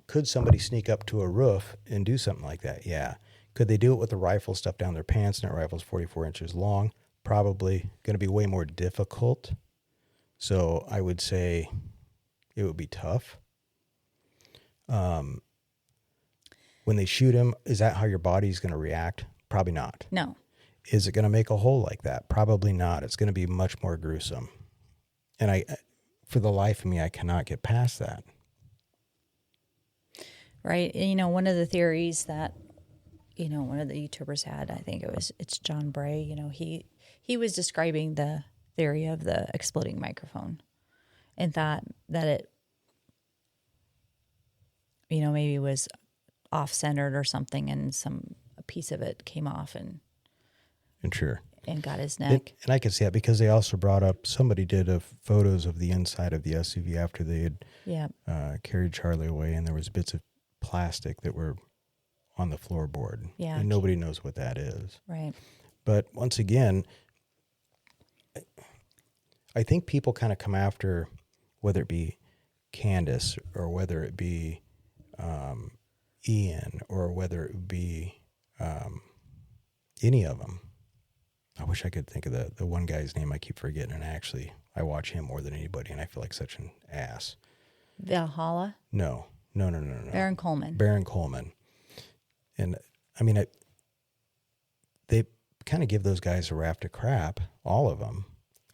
Could somebody sneak up to a roof and do something like that? Yeah. Could they do it with a rifle stuffed down their pants and that rifle's 44 inches long? Probably going to be way more difficult. So I would say it would be tough. When they shoot him, is that how your body's going to react? Probably not. No. Is it going to make a hole like that? Probably not. It's going to be much more gruesome. And for the life of me, I cannot get past that. Right. You know, one of the theories that, you know, one of the YouTubers had, I think it's John Bray, you know, he was describing the theory of the exploding microphone and thought that it, you know, maybe was off-centered or something, and a piece of it came off and sure. And got his neck. And I can see that because they also brought up, somebody did photos of the inside of the SUV after they had carried Charlie away, and there was bits of plastic that were on the floorboard. Yeah. And nobody knows what that is. Right. But once again, I think people kind of come after, whether it be Candace or whether it be Ian or whether it be any of them. I wish I could think of the one guy's name I keep forgetting, and I watch him more than anybody, and I feel like such an ass. Valhalla? No. Baron Coleman. Baron Coleman. And, I mean, they kind of give those guys a raft of crap, all of them,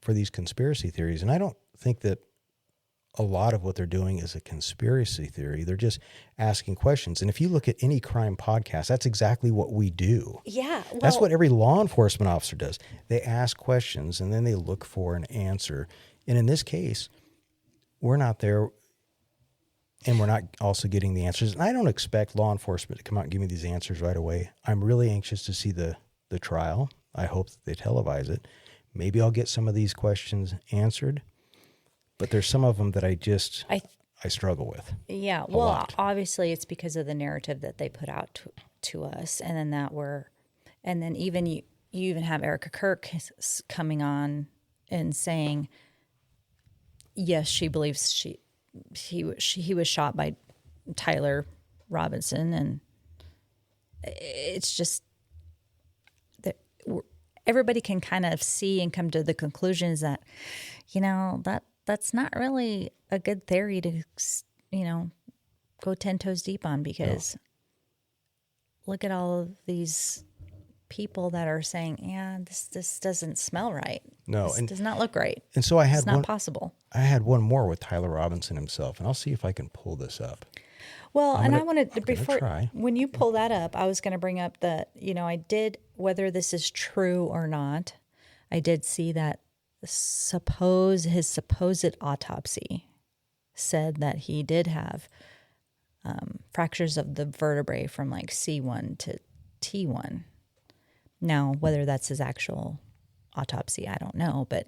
for these conspiracy theories. And I don't think that a lot of what they're doing is a conspiracy theory. They're just asking questions. And if you look at any crime podcast, that's exactly what we do. Yeah. Well, that's what every law enforcement officer does. They ask questions and then they look for an answer. And in this case, we're not there and we're not also getting the answers. And I don't expect law enforcement to come out and give me these answers right away. I'm really anxious to see the trial. I hope that they televise it. Maybe I'll get some of these questions answered. But there's some of them that I struggle with. Yeah. Well, obviously it's because of the narrative that they put out to us. And then even you even have Erica Kirk coming on and saying, yes, she believes he was shot by Tyler Robinson. And it's just that everybody can kind of see and come to the conclusions that, you know, that's not really a good theory to, you know, go 10 toes deep on, because look at all of these people that are saying, yeah, this doesn't smell right. No. This does not look right. And so it's not possible. I had one more with Tyler Robinson himself, and I'll see if I can pull this up. Well, I wanted to, before, when you pull that up, I was going to bring up that, you know, whether this is true or not, I did see that his supposed autopsy said that he did have fractures of the vertebrae from like C1 to T1. Now, whether that's his actual autopsy, I don't know. But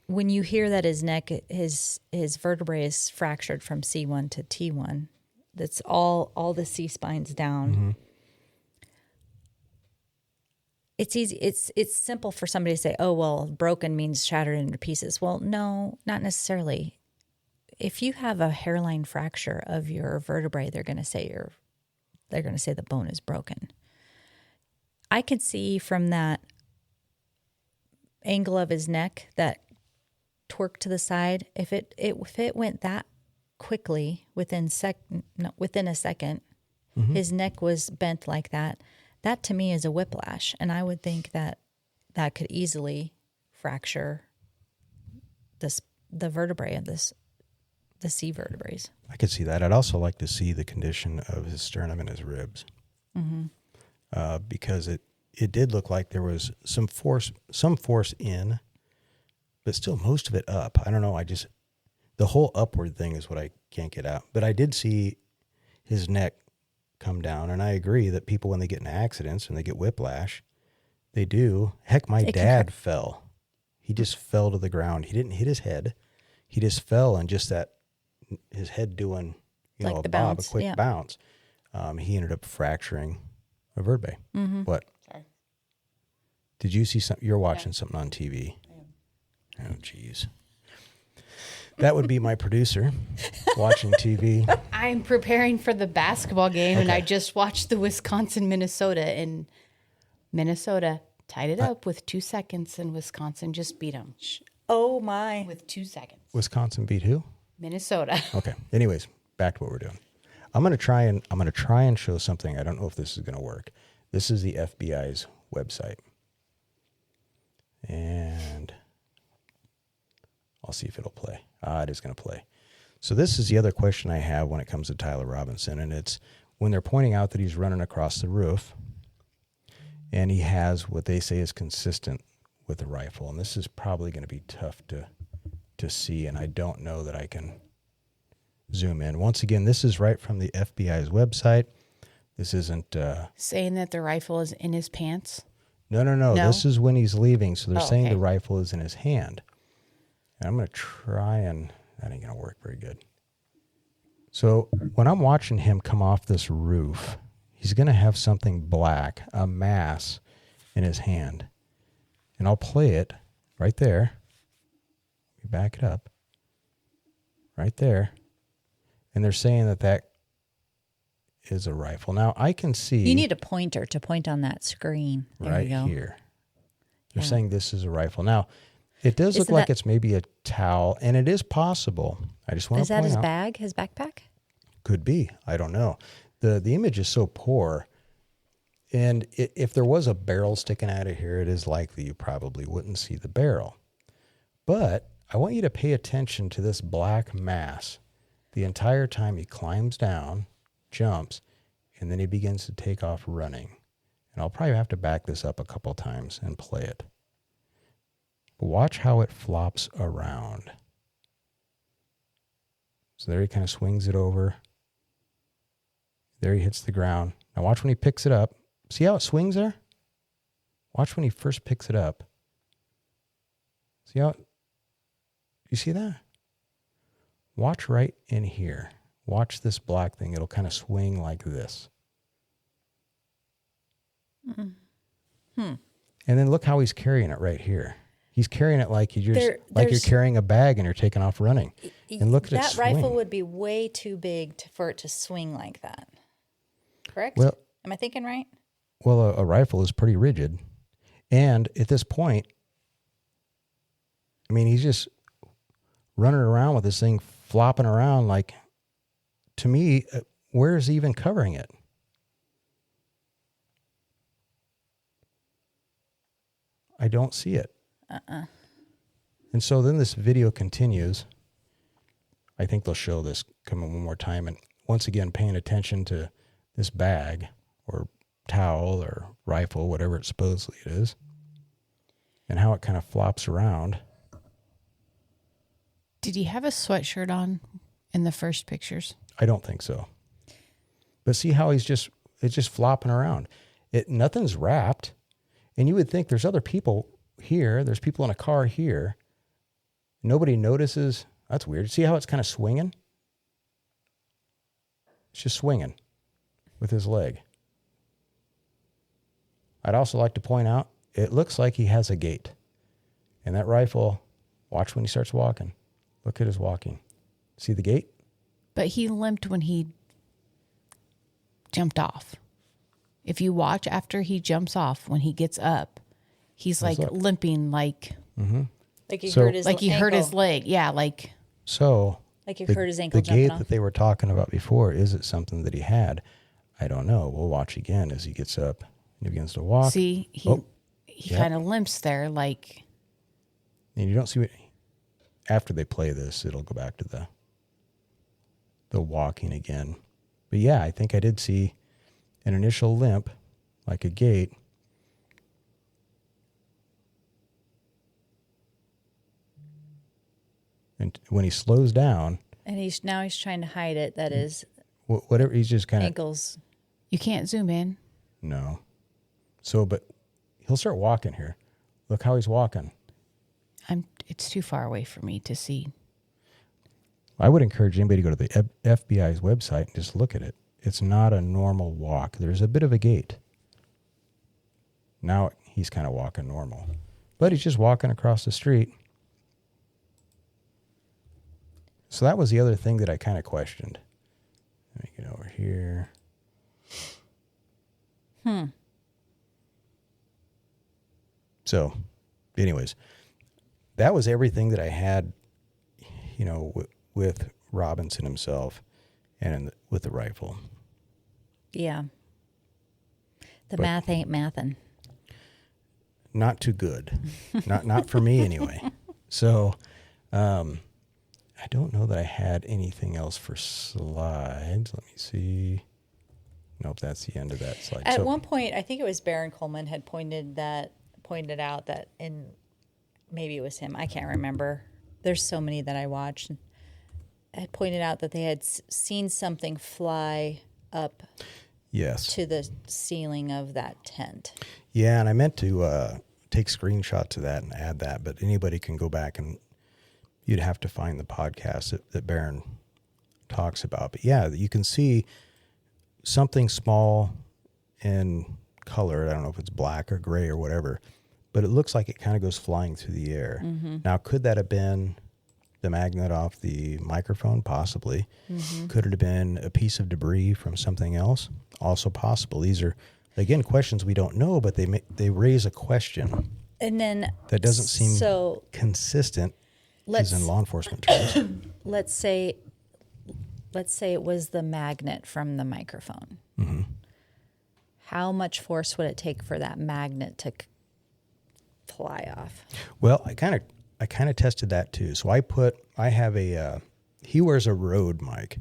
when you hear that his neck, his vertebrae is fractured from C1 to T1, that's all the C spines down. Mm-hmm. It's easy. It's simple for somebody to say, "Oh, well, broken means shattered into pieces." Well, no, not necessarily. If you have a hairline fracture of your vertebrae, they're going to say the bone is broken. I could see from that angle of his neck, that twerk to the side, if it went that quickly within a second, mm-hmm. his neck was bent like that. That to me is a whiplash, and I would think that could easily fracture the vertebrae of the C vertebrae. I could see that. I'd also like to see the condition of his sternum and his ribs, mm-hmm. Because it did look like there was some force in, but still most of it up. I don't know. The whole upward thing is what I can't get out. But I did see his neck come down, and I agree that people, when they get in accidents and they get whiplash, they do. Heck, my dad fell. He just fell to the ground. He didn't hit his head. He just fell, and just that his head doing like a quick bounce. He ended up fracturing a vertebrae. Mm-hmm. What? Sorry. Did you see something? You're watching something on TV. I am. Oh, geez. That would be my producer watching TV. I'm preparing for the basketball game, and I just watched the Wisconsin-Minnesota, and Minnesota tied it up with 2 seconds, and Wisconsin just beat them. Oh, my. With 2 seconds. Wisconsin beat who? Minnesota. Okay. Anyways, back to what we're doing. I'm going to try and show something. I don't know if this is going to work. This is the FBI's website. And I'll see if it'll play. It is going to play. So this is the other question I have when it comes to Tyler Robinson, and it's when they're pointing out that he's running across the roof and he has what they say is consistent with the rifle. And this is probably going to be tough to see, and I don't know that I can zoom in. Once again, this is right from the FBI's website. This isn't... saying that the rifle is in his pants? No. This is when he's leaving, so they're saying okay. the rifle is in his hand. And I'm going to try and... That ain't going to work very good. So when I'm watching him come off this roof, he's going to have something black, a mass, in his hand. And I'll play it right there. Back it up. Right there. And they're saying that is a rifle. Now, I can see... You need a pointer to point on that screen. There right you go. here. They're saying this is a rifle. Now, it does look like it's maybe a towel, and it is possible. I just want to point out. Is that his bag, his backpack? Could be. I don't know. The image is so poor, and if there was a barrel sticking out of here, it is likely you probably wouldn't see the barrel. But I want you to pay attention to this black mass the entire time he climbs down, jumps, and then he begins to take off running. And I'll probably have to back this up a couple times and play it. But watch how it flops around. So there he kind of swings it over. There he hits the ground. Now watch when he picks it up. See how it swings there? Watch when he first picks it up. See how you see that? Watch right in here. Watch this black thing. It'll kind of swing like this. And then look how he's carrying it right here. He's carrying it like you're carrying a bag and you're taking off running. And look at it swing. That rifle would be way too big for it to swing like that. Correct? Well, am I thinking right? Well, a rifle is pretty rigid. And at this point, I mean, he's just running around with this thing flopping around like, to me, where is he even covering it? I don't see it. And so then this video continues. I think they'll show this coming one more time. And once again, paying attention to this bag or towel or rifle, whatever it supposedly it is, and how it kind of flops around. Did he have a sweatshirt on in the first pictures? I don't think so. But see how it's just flopping around. Nothing's wrapped. And you would think there's other people here. There's people in a car here. Nobody notices. That's weird. See how it's kind of swinging? It's just swinging with his leg. I'd also like to point out, it looks like he has a gait. And that rifle, watch when he starts walking. Look at his walking. See the gait? But he limped when he jumped off. If you watch after he jumps off, when he gets up, he's like limping like... Mm-hmm. Like he hurt his like he ankle. hurt his leg. Yeah, like... So... Like he hurt his ankle the jumping gait off. that they were talking about before, is it something that he had? I don't know. We'll watch again as he gets up and he begins to walk. See, he kind of limps there like... And you don't see what... After they play this, it'll go back to the walking again. But yeah, I think I did see an initial limp, like a gait. And when he slows down... And he's trying to hide it. That is... Whatever, he's just kind of... Ankles. You can't zoom in. No. So, but he'll start walking here. Look how he's walking. It's too far away for me to see. I would encourage anybody to go to the FBI's website and just look at it. It's not a normal walk. There's a bit of a gait. Now he's kind of walking normal. But he's just walking across the street. So that was the other thing that I kind of questioned. Let me get over here. So, anyways, that was everything that I had, with Robinson himself. and with the rifle. Yeah. The math ain't mathin'. Not too good. not for me anyway. So I don't know that I had anything else for slides. Let me see. Nope, that's the end of that slide. At one point, I think it was Baron Coleman had pointed out that maybe it was him. I can't remember. There's so many that I watched. Had pointed out that they had seen something fly up to the ceiling of that tent. Yeah, and I meant to take screenshots of that and add that, but anybody can go back and you'd have to find the podcast that Baron talks about. But yeah, you can see something small in color. I don't know if it's black or gray or whatever, but it looks like it kind of goes flying through the air. Mm-hmm. Now, could that have been the magnet off the microphone? Possibly. Mm-hmm. Could it have been a piece of debris from something else? Also possible. These are, again, questions we don't know, but they raise a question. And then that doesn't seem consistent as in law enforcement terms. Let's say it was the magnet from the microphone. Mm-hmm. How much force would it take for that magnet to fly off? Well, I kind of tested that too. So I have he wears a Rode mic,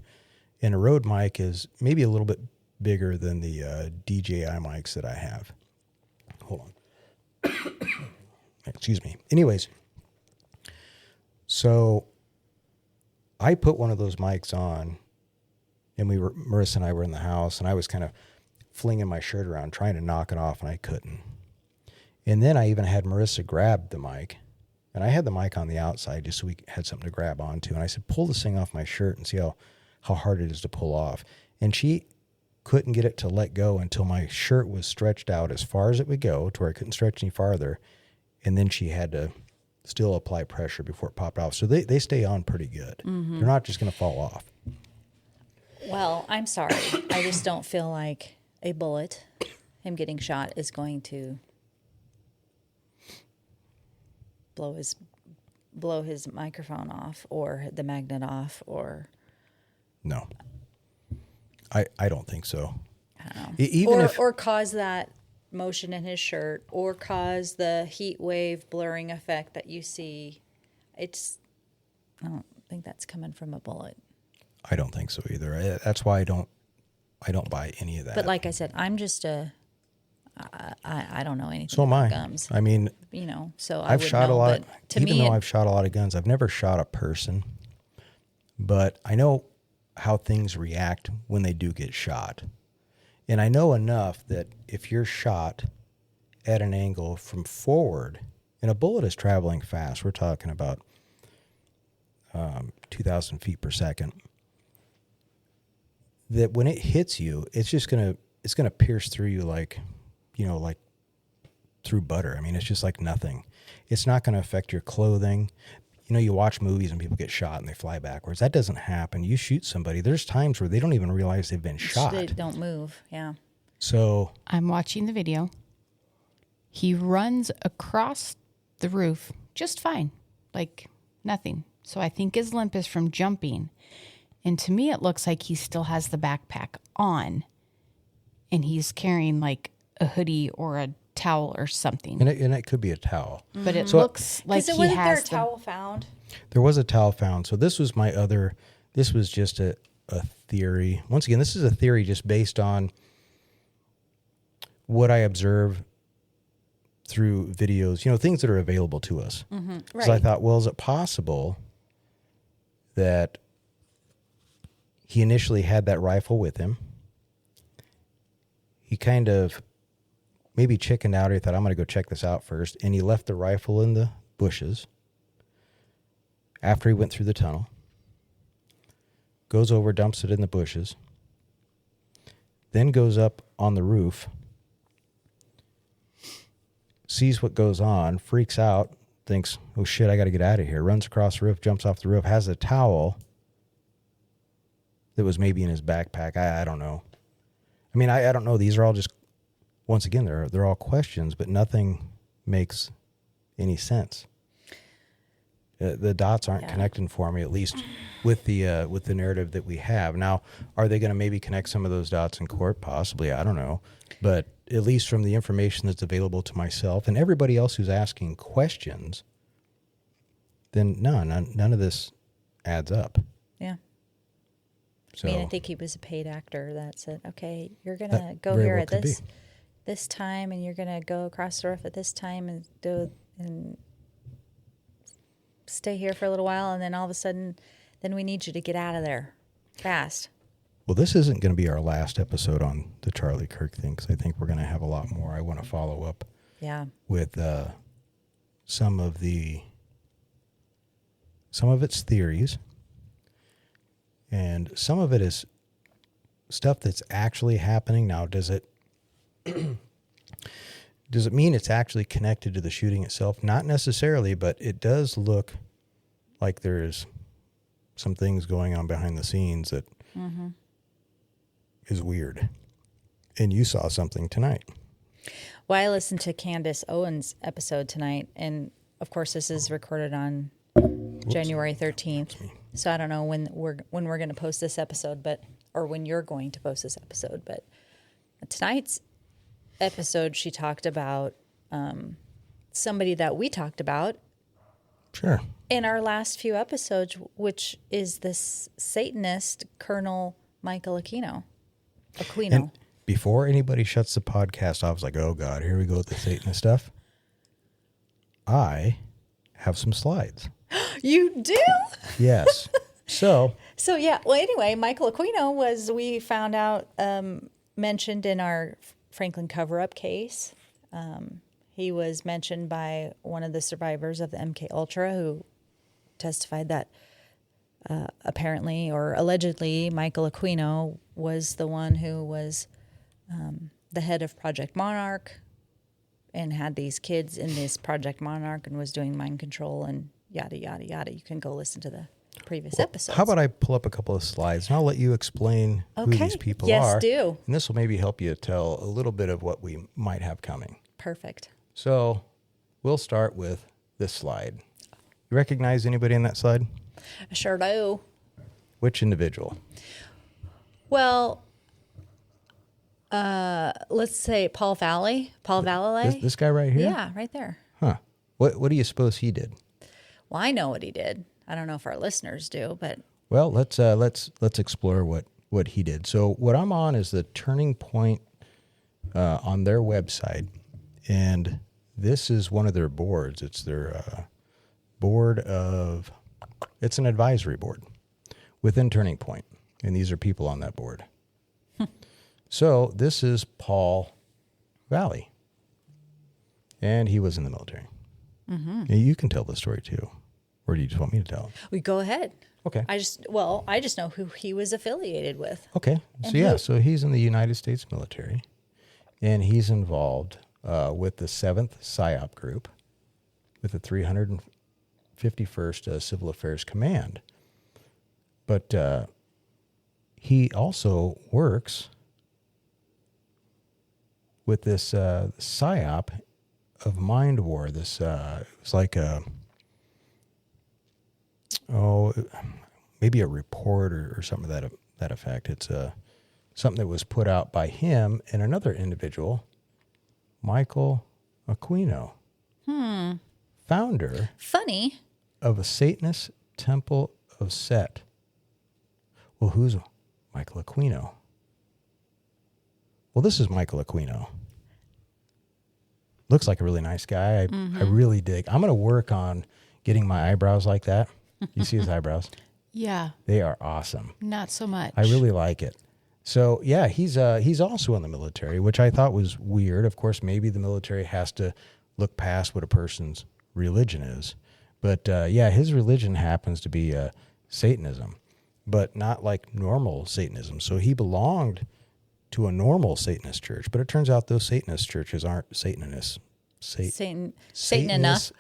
and a Rode mic is maybe a little bit bigger than the DJI mics that I have. Hold on. Excuse me. Anyways, so I put one of those mics on, and Marissa and I were in the house, and I was kind of flinging my shirt around trying to knock it off, and I couldn't. And then I even had Marissa grab the mic, and I had the mic on the outside just so we had something to grab onto. And I said, pull this thing off my shirt and see how hard it is to pull off. And she couldn't get it to let go until my shirt was stretched out as far as it would go to where I couldn't stretch any farther. And then she had to still apply pressure before it popped off. So they stay on pretty good. Mm-hmm. They're not just going to fall off. Well, I'm sorry. I just don't feel like a bullet, him getting shot, is going to blow his microphone off or the magnet off or... No. I don't think so. I don't know. Or cause that motion in his shirt or cause the heat wave blurring effect that you see. I don't think that's coming from a bullet. I don't think so either. That's why I don't buy any of that. But like I said, I'm just I don't know anything so about am I. Guns. I mean, so I've shot a lot. Even though I've shot a lot of guns, I've never shot a person. But I know how things react when they do get shot. And I know enough that if you're shot at an angle from forward, and a bullet is traveling fast, we're talking about 2,000 feet per second, that when it hits you, it's gonna pierce through you like through butter. I mean, it's just like nothing. It's not going to affect your clothing. You watch movies and people get shot and they fly backwards. That doesn't happen. You shoot somebody. There's times where they don't even realize they've been shot. They don't move. Yeah. So I'm watching the video. He runs across the roof just fine, like nothing. So I think his limp is from jumping. And to me, it looks like he still has the backpack on and he's carrying like a hoodie or a towel or something. And it could be a towel. But it looks like he wasn't has there a towel found? There was a towel found. So this was this was just a theory. Once again, this is a theory just based on what I observe through videos, things that are available to us. Mm-hmm. Right. So I thought, well, is it possible that he initially had that rifle with him? He kind of maybe chickened out. He thought, I'm going to go check this out first. And he left the rifle in the bushes after he went through the tunnel. Goes over, dumps it in the bushes. Then goes up on the roof. Sees what goes on. Freaks out. Thinks, oh shit, I got to get out of here. Runs across the roof, jumps off the roof. Has a towel that was maybe in his backpack. I don't know. I mean, I don't know. These are all just, once again, they're all questions, but nothing makes any sense. The dots aren't connecting for me, at least with the narrative that we have. Now, are they going to maybe connect some of those dots in court? Possibly, I don't know. But at least from the information that's available to myself and everybody else who's asking questions, then none of this adds up. Yeah. So, I think he was a paid actor that said, okay, you're going to go here at this time, and you're going to go across the roof at this time and stay here for a little while, and then all of a sudden, then we need you to get out of there fast. Well, this isn't going to be our last episode on the Charlie Kirk thing, because I think we're going to have a lot more. I want to follow up with some of its theories, and some of it is stuff that's actually happening. Now, does it mean it's actually connected to the shooting itself? Not necessarily, but it does look like there's some things going on behind the scenes that is weird. And you saw something tonight. Well, I listened to Candace Owens' episode tonight, and of course this is recorded on January 13th. So I don't know when we're going to post this episode, or when you're going to post this episode, but tonight's episode she talked about somebody that we talked about in our last few episodes, which is this Satanist Colonel Michael Aquino. And before anybody shuts the podcast off, I was like, oh God, here we go with the Satanist stuff. I have some slides. You do? Yes. So yeah. Well, anyway, Michael Aquino we found out, mentioned in our Franklin cover-up case. He was mentioned by one of the survivors of the MK Ultra, who testified that apparently or allegedly Michael Aquino was the one who was the head of Project Monarch and had these kids in this Project Monarch and was doing mind control and yada, yada, yada. You can go listen to the previous episodes. How about I pull up a couple of slides and I'll let you explain who these people are. Yes, do. And this will maybe help you tell a little bit of what we might have coming. Perfect. So we'll start with this slide. You recognize anybody in that slide? I sure do. Which individual? Well, let's say Paul Valley. Paul Valley. This guy right here? Yeah, right there. Huh. What do you suppose he did? Well, I know what he did. I don't know if our listeners do, but well, let's explore what he did. So what I'm on is the Turning Point on their website, and this is one of their boards. It's their it's an advisory board within Turning Point, and these are people on that board. So this is Paul Valley, and he was in the military. Mm-hmm. You can tell the story too, or do you just want me to tell it? We go ahead. Okay. I just know who he was affiliated with. Okay. So he's in the United States military, and he's involved with the 7th PSYOP group, with the 351st Civil Affairs Command. But he also works with this PSYOP of mind war. This it's like maybe a report or something of that effect. It's something that was put out by him and another individual, Michael Aquino, founder of a Satanist Temple of Set. Well, who's Michael Aquino? Well, this is Michael Aquino. Looks like a really nice guy. I really dig. I'm going to work on getting my eyebrows like that. You see his eyebrows? Yeah. They are awesome. Not so much. I really like it. So, yeah, he's also in the military, which I thought was weird. Of course, maybe the military has to look past what a person's religion is. But, his religion happens to be Satanism, but not like normal Satanism. So he belonged to a normal Satanist church, but it turns out those Satanist churches aren't Satanists. Satan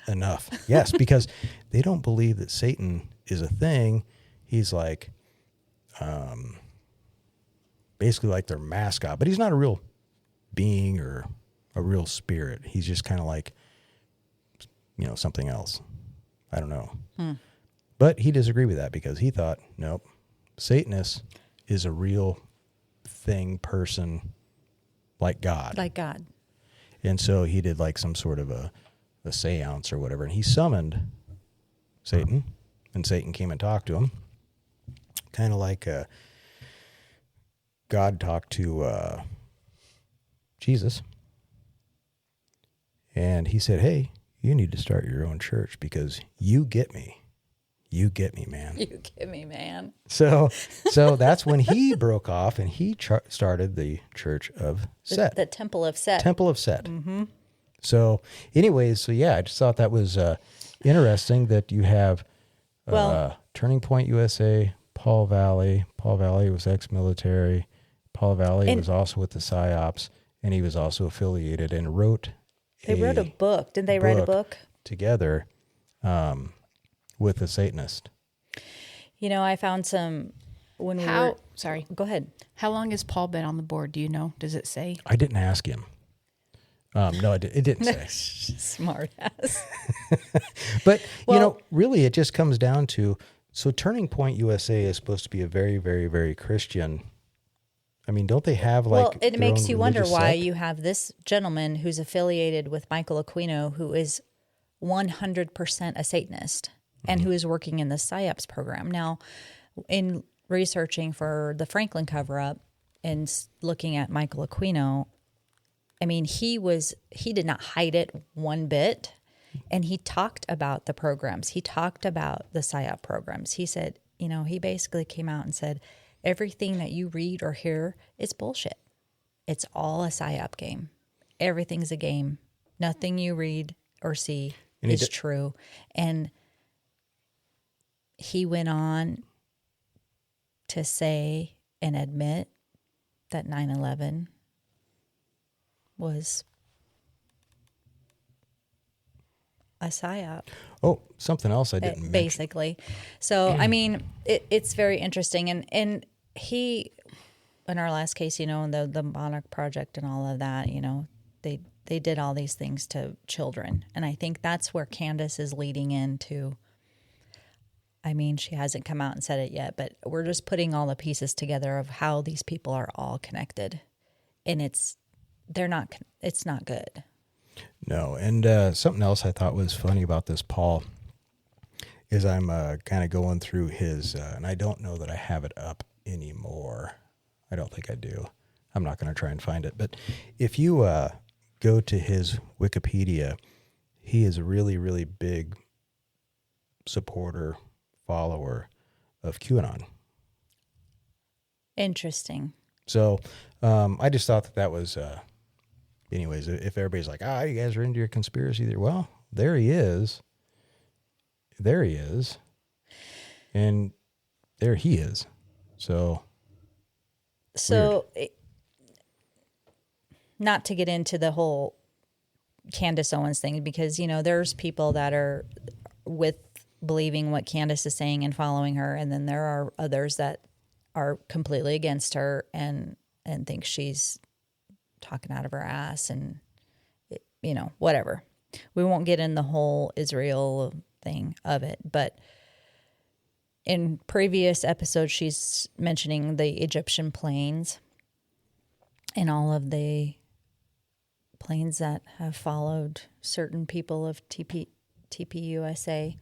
enough. Yes, because they don't believe that Satan is a thing. He's like, basically like their mascot, but he's not a real being or a real spirit. He's just kind of like, something else. I don't know. But he disagreed with that because he thought, nope, Satanist is a real thing, person, like God. Like God. And so he did like some sort of a seance or whatever, and he summoned Satan, and Satan came and talked to him, kind of like God talked to Jesus. And he said, hey, you need to start your own church because you get me. You get me, man. You get me, man. So that's when he broke off and he started the Church of Set. The Temple of Set. Temple of Set. Mm-hmm. So anyways, I just thought that was interesting that you have Turning Point USA, Paul Valley. Paul Valley was ex-military. Paul Valley was also with the PSYOPs, and he was also affiliated and wrote a book. Didn't they write a book? Together with a Satanist. I found some when we were... Sorry. Go ahead. How long has Paul been on the board? Do you know? Does it say? I didn't ask him. No, it didn't say. Smart ass. But, really it just comes down to, so Turning Point USA is supposed to be a very, very, very Christian. I mean, don't they have it makes you wonder why you have this gentleman who's affiliated with Michael Aquino, who is 100% a Satanist and who is working in the PSYOPs program. Now, in researching for the Franklin cover-up and looking at Michael Aquino, I mean, he did not hide it one bit, and he talked about the programs. He talked about the PSYOP programs. He said, he basically came out and said, everything that you read or hear is bullshit. It's all a PSYOP game. Everything's a game. Nothing you read or see is true. And he went on to say and admit that 9/11 was a PSYOP. Oh, something else I didn't mention. Basically. So, I mean, it's very interesting. And he, in our last case, the Monarch Project and all of that, they did all these things to children. And I think that's where Candace is leading into. I mean, she hasn't come out and said it yet, but we're just putting all the pieces together of how these people are all connected. And it's not good. No. And something else I thought was funny about this Paul is I'm kind of going through his, and I don't know that I have it up anymore. I don't think I do. I'm not going to try and find it. But if you go to his Wikipedia, he is a really, really big supporter, follower of QAnon. Interesting. So I just thought that was, anyways, if everybody's like, you guys are into your conspiracy theory. Well, there he is. There he is. And there he is. So not to get into the whole Candace Owens thing, because, there's people that are with believing what Candace is saying and following her. And then there are others that are completely against her and think she's talking out of her ass and, whatever. We won't get in the whole Israel thing of it, but in previous episodes, she's mentioning the Egyptian planes and all of the planes that have followed certain people of TPUSA.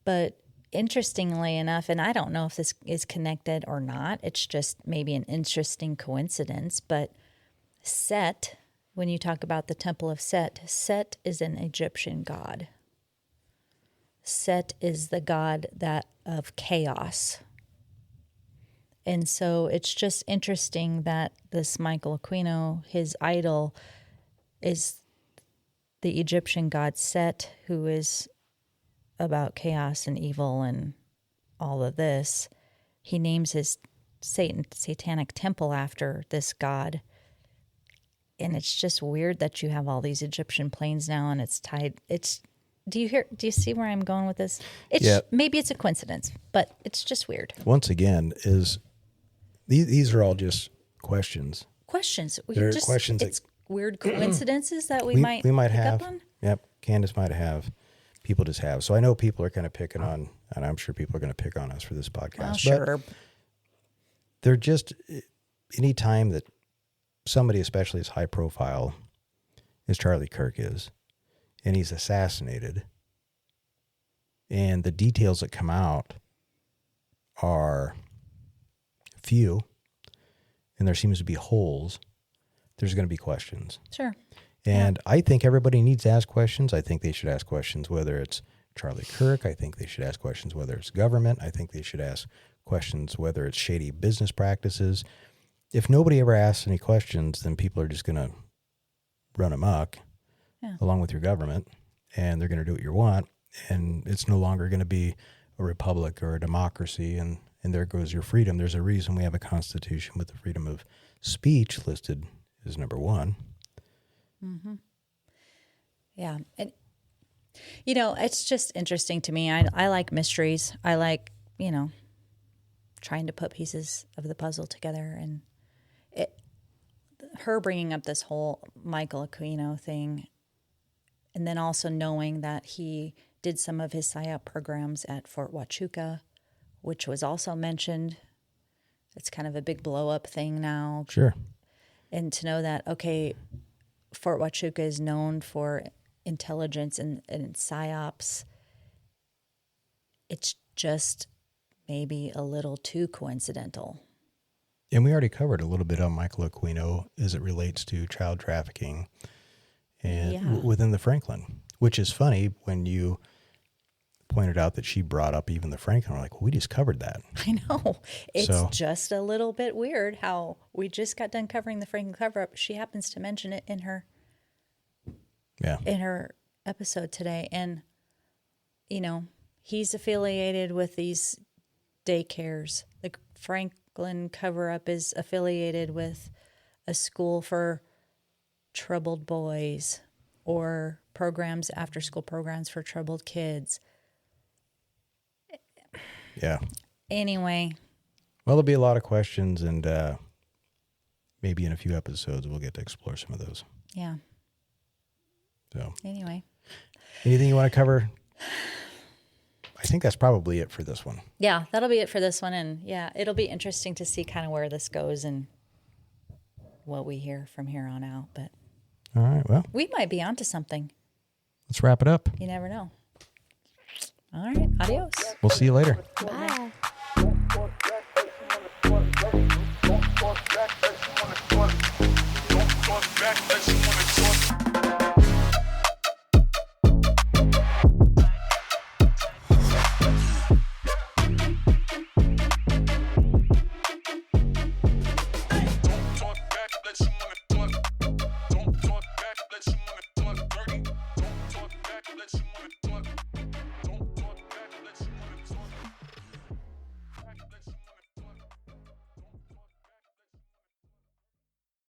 But interestingly enough, and I don't know if this is connected or not, it's just maybe an interesting coincidence, but Set, when you talk about the Temple of Set, Set is an Egyptian god. Set is the god of chaos. And so it's just interesting that this Michael Aquino, his idol, is the Egyptian god Set, who is about chaos and evil and all of this. He names his satanic temple after this god. And it's just weird that you have all these Egyptian planes now, and it's tied. Do you see where I'm going with this? Maybe it's a coincidence, but it's just weird. Once again, these are all just questions. Questions. They're questions. It's weird coincidences that we might pick have. Up on? Yep, Candace might have. people just have. So I know people are kind of picking on, and I'm sure people are going to pick on us for this podcast. Well, but sure. they're just, any time that somebody, especially as high profile as Charlie Kirk is, and he's assassinated, and the details that come out are few, and there seems to be holes, there's going to be questions. Sure. And I think everybody needs to ask questions. I think they should ask questions whether it's Charlie Kirk. I think they should ask questions whether it's government. I think they should ask questions whether it's shady business practices. If nobody ever asks any questions, then people are just going to run amok along with your government, and they're going to do what you want, and it's no longer going to be a republic or a democracy, and there goes your freedom. There's a reason we have a constitution with the freedom of speech listed as number one. Mm-hmm. Yeah. And, you know, it's just interesting to me. I like mysteries. I like, you know, trying to put pieces of the puzzle together. And her bringing up this whole Michael Aquino thing, and then also knowing that he did some of his PSYOP programs at Fort Huachuca, which was also mentioned. It's kind of a big blow-up thing now. Sure. And to know that, okay, Fort Huachuca is known for intelligence and PSYOPs. It's just maybe a little too coincidental. And we already covered a little bit on Michael Aquino as it relates to child trafficking and within the Franklin, which is funny when you pointed out that she brought up even the Franklin. We're like, well, we just covered that. I know. It's just a little bit weird how we just got done covering the Franklin cover-up. She happens to mention it in her episode today. And, you know, he's affiliated with these daycares. The Franklin cover-up is affiliated with a school for troubled boys or programs, after-school programs for troubled kids. Yeah. Anyway. Well, there'll be a lot of questions, and maybe in a few episodes we'll get to explore some of those. Yeah. So. Anyway. Anything you want to cover? I think that's probably it for this one. Yeah, that'll be it for this one. And yeah, it'll be interesting to see kind of where this goes and what we hear from here on out. But all right, well. We might be onto something. Let's wrap it up. You never know. All right, adios. We'll see you later. Bye. Let you wanna